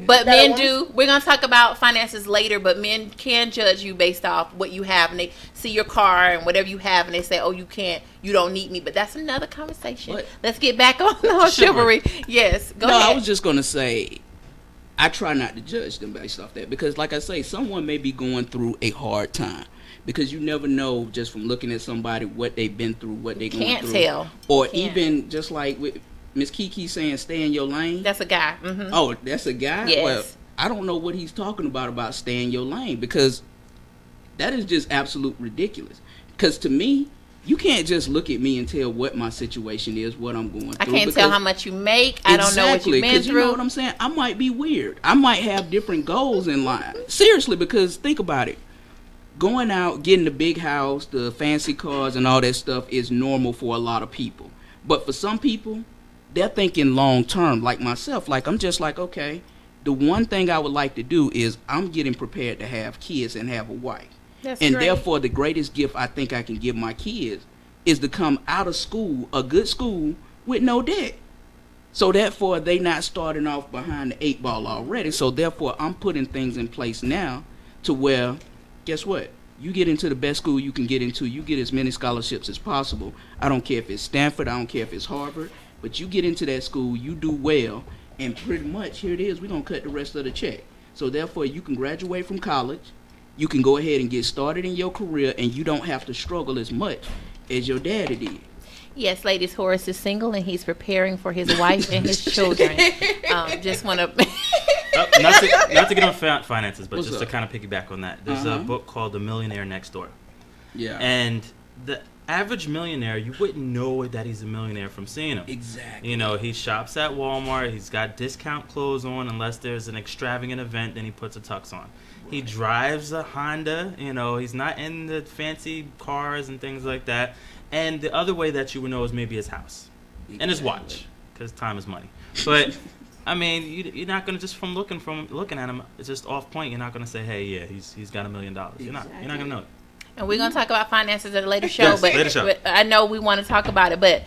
But men do. We're going to talk about finances later, but men can judge you based off what you have. And they see your car and whatever you have, and they say, oh, you don't need me. But that's another conversation. Let's get back on chivalry. Yes, go ahead. No, I was just going to say, I try not to judge them based off that because, like I say, someone may be going through a hard time because you never know just from looking at somebody what they've been through, what they're going through. Can't tell. Or even just like Miss Kiki saying stay in your lane. That's a guy. Mm-hmm. Oh, that's a guy? Yes. Well, I don't know what he's talking about stay in your lane, because that is just absolute ridiculous. Because to me, you can't just look at me and tell what my situation is, what I'm going through. I can't tell how much you make. I don't know what you've been through. You know what I'm saying? I might be weird. I might have different goals in life. Seriously, because think about it. Going out, getting the big house, the fancy cars, and all that stuff is normal for a lot of people. But for some people, they're thinking long term, like myself. Like, I'm just like, okay, the one thing I would like to do is I'm getting prepared to have kids and have a wife. That's and great. Therefore, the greatest gift I think I can give my kids is to come out of school, a good school, with no debt. So therefore, they not starting off behind the 8 ball already. So therefore, I'm putting things in place now to where, guess what? You get into the best school you can get into. You get as many scholarships as possible. I don't care if it's Stanford. I don't care if it's Harvard. But you get into that school, you do well, and pretty much, here it is, we're going to cut the rest of the check. So therefore, you can graduate from college. You can go ahead and get started in your career, and you don't have to struggle as much as your daddy did. Yes, ladies, Horace is single, and he's preparing for his wife and his children. Just want to... not to get on finances, but What's just up? to kind of piggyback on that. There's a book called The Millionaire Next Door. Yeah. And the average millionaire, you wouldn't know that he's a millionaire from seeing him. Exactly. You know, he shops at Walmart. He's got discount clothes on. Unless there's an extravagant event, then he puts a tux on. He drives a Honda. You know, he's not in the fancy cars and things like that. And the other way that you would know is maybe his house and his watch, because time is money. But I mean, you're not gonna just from looking at him, it's just off point. You're not gonna say, hey, yeah, he's got $1 million. You're not gonna know it. And we're going to talk about finances at a later show, Yes, but, later show. but I know we want to talk about it. But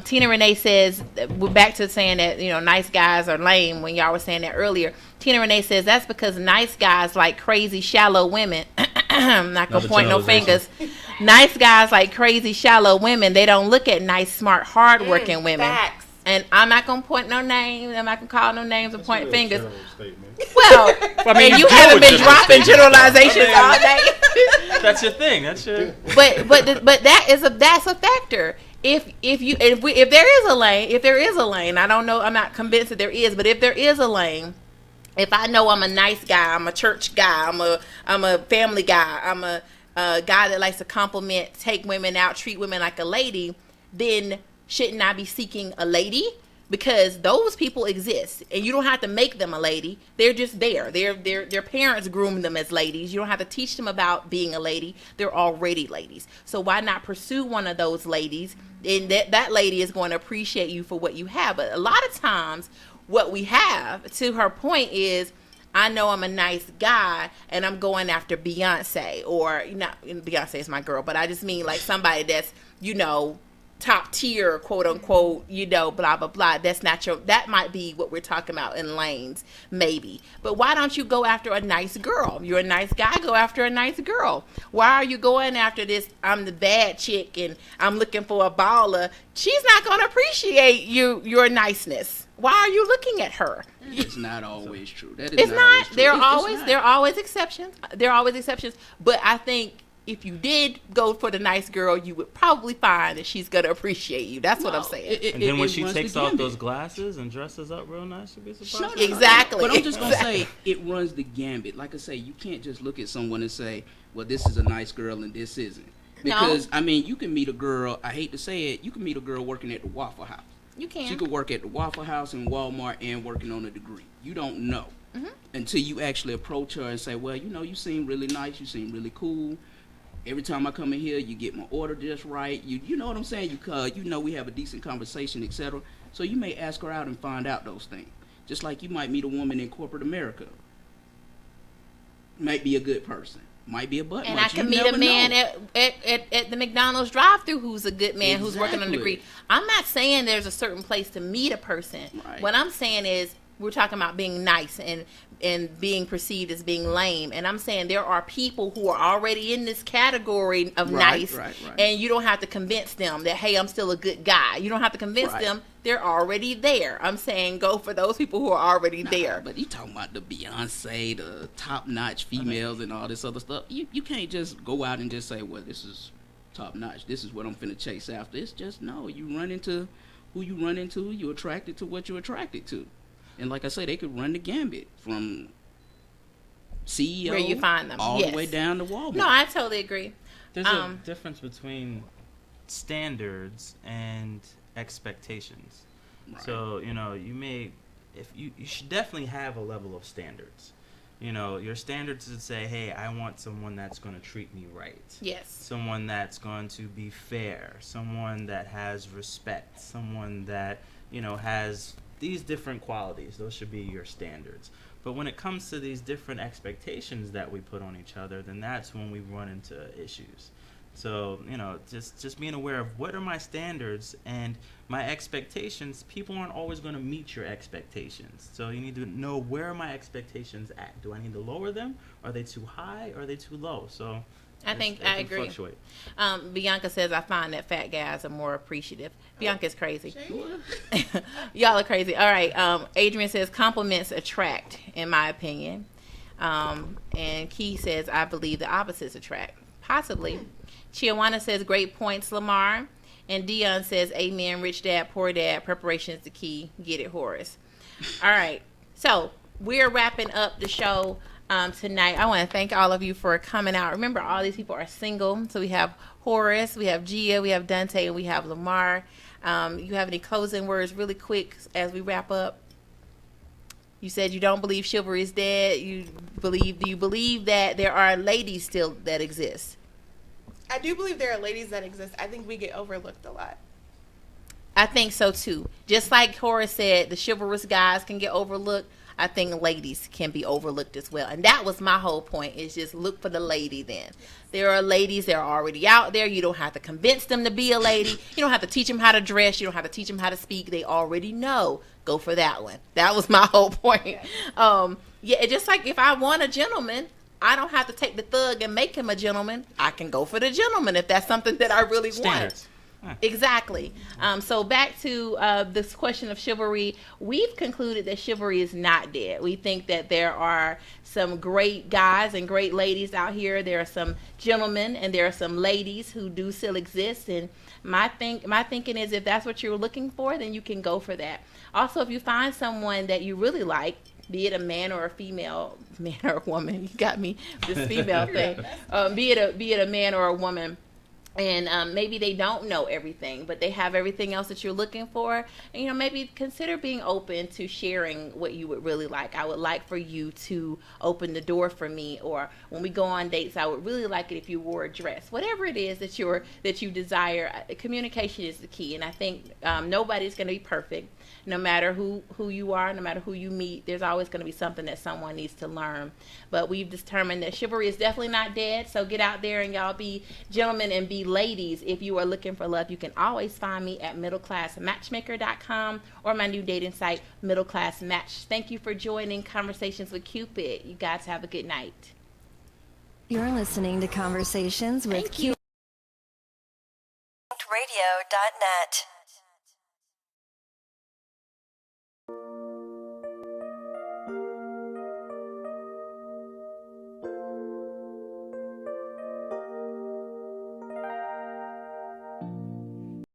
Tina Renee says, we're back to saying that, you know, nice guys are lame when y'all were saying that earlier. Tina Renee says that's because nice guys like crazy, shallow women. I'm not going to point no fingers. Nice guys like crazy, shallow women, they don't look at nice, smart, hardworking women. Facts. And I'm not going to point no names. I'm not going to call no names or point fingers. Statement. Well, I mean, and you you haven't do been a dropping general generalizations statement. all day. That's your thing. That's your. But that's a factor. If there is a lane, I don't know. I'm not convinced that there is, but if there is a lane, if I know I'm a nice guy, I'm a church guy, I'm a family guy, I'm a guy that likes to compliment, take women out, treat women like a lady, then shouldn't I be seeking a lady? Because those people exist, and you don't have to make them a lady. They're just there. Their parents groomed them as ladies. You don't have to teach them about being a lady. They're already ladies. So why not pursue one of those ladies? And that lady is going to appreciate you for what you have. But a lot of times, what we have, to her point, is I know I'm a nice guy, and I'm going after Beyonce, or not. Beyonce is my girl, but I just mean like somebody that's, you know, top tier, quote unquote, you know, blah blah blah. That's not your. That might be what we're talking about in lanes, maybe. But why don't you go after a nice girl? You're a nice guy. Go after a nice girl. Why are you going after this? I'm the bad chick and I'm looking for a baller. She's not going to appreciate your niceness. Why are you looking at her? It's not always true. That is It's not. True. There are It's always not. there are always exceptions. There are always exceptions. But I think if you did go for the nice girl, you would probably find that she's gonna appreciate you. That's what I'm saying. And then when she runs takes the off gambit. those glasses and dresses up real nice, you'll be surprised. Exactly. But I'm just going to say, it runs the gambit. Like I say, you can't just look at someone and say, well, this is a nice girl and this isn't. Because, I mean, you can meet a girl, I hate to say it, you can meet a girl working at the Waffle House. You can. She could work at the Waffle House and Walmart and working on a degree. You don't know until you actually approach her and say, well, you know, you seem really nice, you seem really cool. Every time I come in here, you get my order just right. You know what I'm saying? You know we have a decent conversation, etc. So you may ask her out and find out those things. Just like you might meet a woman in corporate America. Might be a good person. Might be a butt And munch. I can You meet a never man know. at the McDonald's drive-thru who's a good man, who's working on a Exactly. degree. I'm not saying there's a certain place to meet a person. Right. What I'm saying is we're talking about being nice and being perceived as being lame. And I'm saying there are people who are already in this category of nice. Right. And you don't have to convince them that, hey, I'm still a good guy. You don't have to convince Right. them. They're already there. I'm saying go for those people who are already there. But you talking about the Beyonce, the top-notch females and all this other stuff. You can't just go out and just say, well, this is top-notch. This is what I'm finna chase after. It's just, no. You run into who you run into, you're attracted to what you're attracted to. And like I say, they could run the gambit from CEO where you find them all the way down to Walmart. No, I totally agree. There's a difference between standards and expectations. Right. So, you should definitely have a level of standards. Your standards would say, hey, I want someone that's going to treat me right. Yes. Someone that's going to be fair. Someone that has respect. Someone that, has these different qualities. Those should be your standards. But when it comes to these different expectations that we put on each other, then that's when we run into issues. So, just being aware of what are my standards and my expectations. People aren't always going to meet your expectations. So you need to know, where are my expectations at? Do I need to lower them? Are they too high or are they too low? So I agree. Fluctuate. Bianca says, I find that fat guys are more appreciative. Bianca's crazy. Y'all are crazy. All right. Adrian says, compliments attract, in my opinion. And Key says, I believe the opposites attract. Possibly. Chiawana says, great points, Lamar. And Dion says, amen, rich dad, poor dad, preparation is the key. Get it, Horace. All right. So we're wrapping up the show tonight. I want to thank all of you for coming out. Remember, all these people are single. So we have Horace, we have Gia, we have Dante, and we have Lamar. You have any closing words really quick as we wrap up? You said you don't believe chivalry is dead. Do you believe that there are ladies still that exist? I do believe there are ladies that exist. I think we get overlooked a lot. I think so too. Just like Horace said, the chivalrous guys can get overlooked. I think ladies can be overlooked as well. And that was my whole point, is just look for the lady then. There are ladies that are already out there. You don't have to convince them to be a lady. You don't have to teach them how to dress. You don't have to teach them how to speak. They already know. Go for that one. That was my whole point. Yeah, just like if I want a gentleman, I don't have to take the thug and make him a gentleman. I can go for the gentleman if that's something that I really Standards. want. Exactly. So back to this question of chivalry, we've concluded that chivalry is not dead. We think that there are some great guys and great ladies out here. There are some gentlemen and there are some ladies who do still exist. And my thinking is, if that's what you're looking for, then you can go for that. Also, if you find someone that you really like, be it a man or a female, man or a woman, you got me, this female thing, be it a man or a woman, and maybe they don't know everything, but they have everything else that you're looking for, and maybe consider being open to sharing what you would really like. I would like for you to open the door for me, or when we go on dates, I would really like it if you wore a dress. Whatever it is that you desire, communication is the key. And I think nobody's going to be perfect. No matter who you are, no matter who you meet, there's always going to be something that someone needs to learn. But we've determined that chivalry is definitely not dead. So get out there and y'all be gentlemen and be ladies. If you are looking for love, you can always find me at middleclassmatchmaker.com or my new dating site, Middle Class Match. Thank you for joining Conversations with Cupid. You guys have a good night. You're listening to Conversations with Cupid. Radio.net.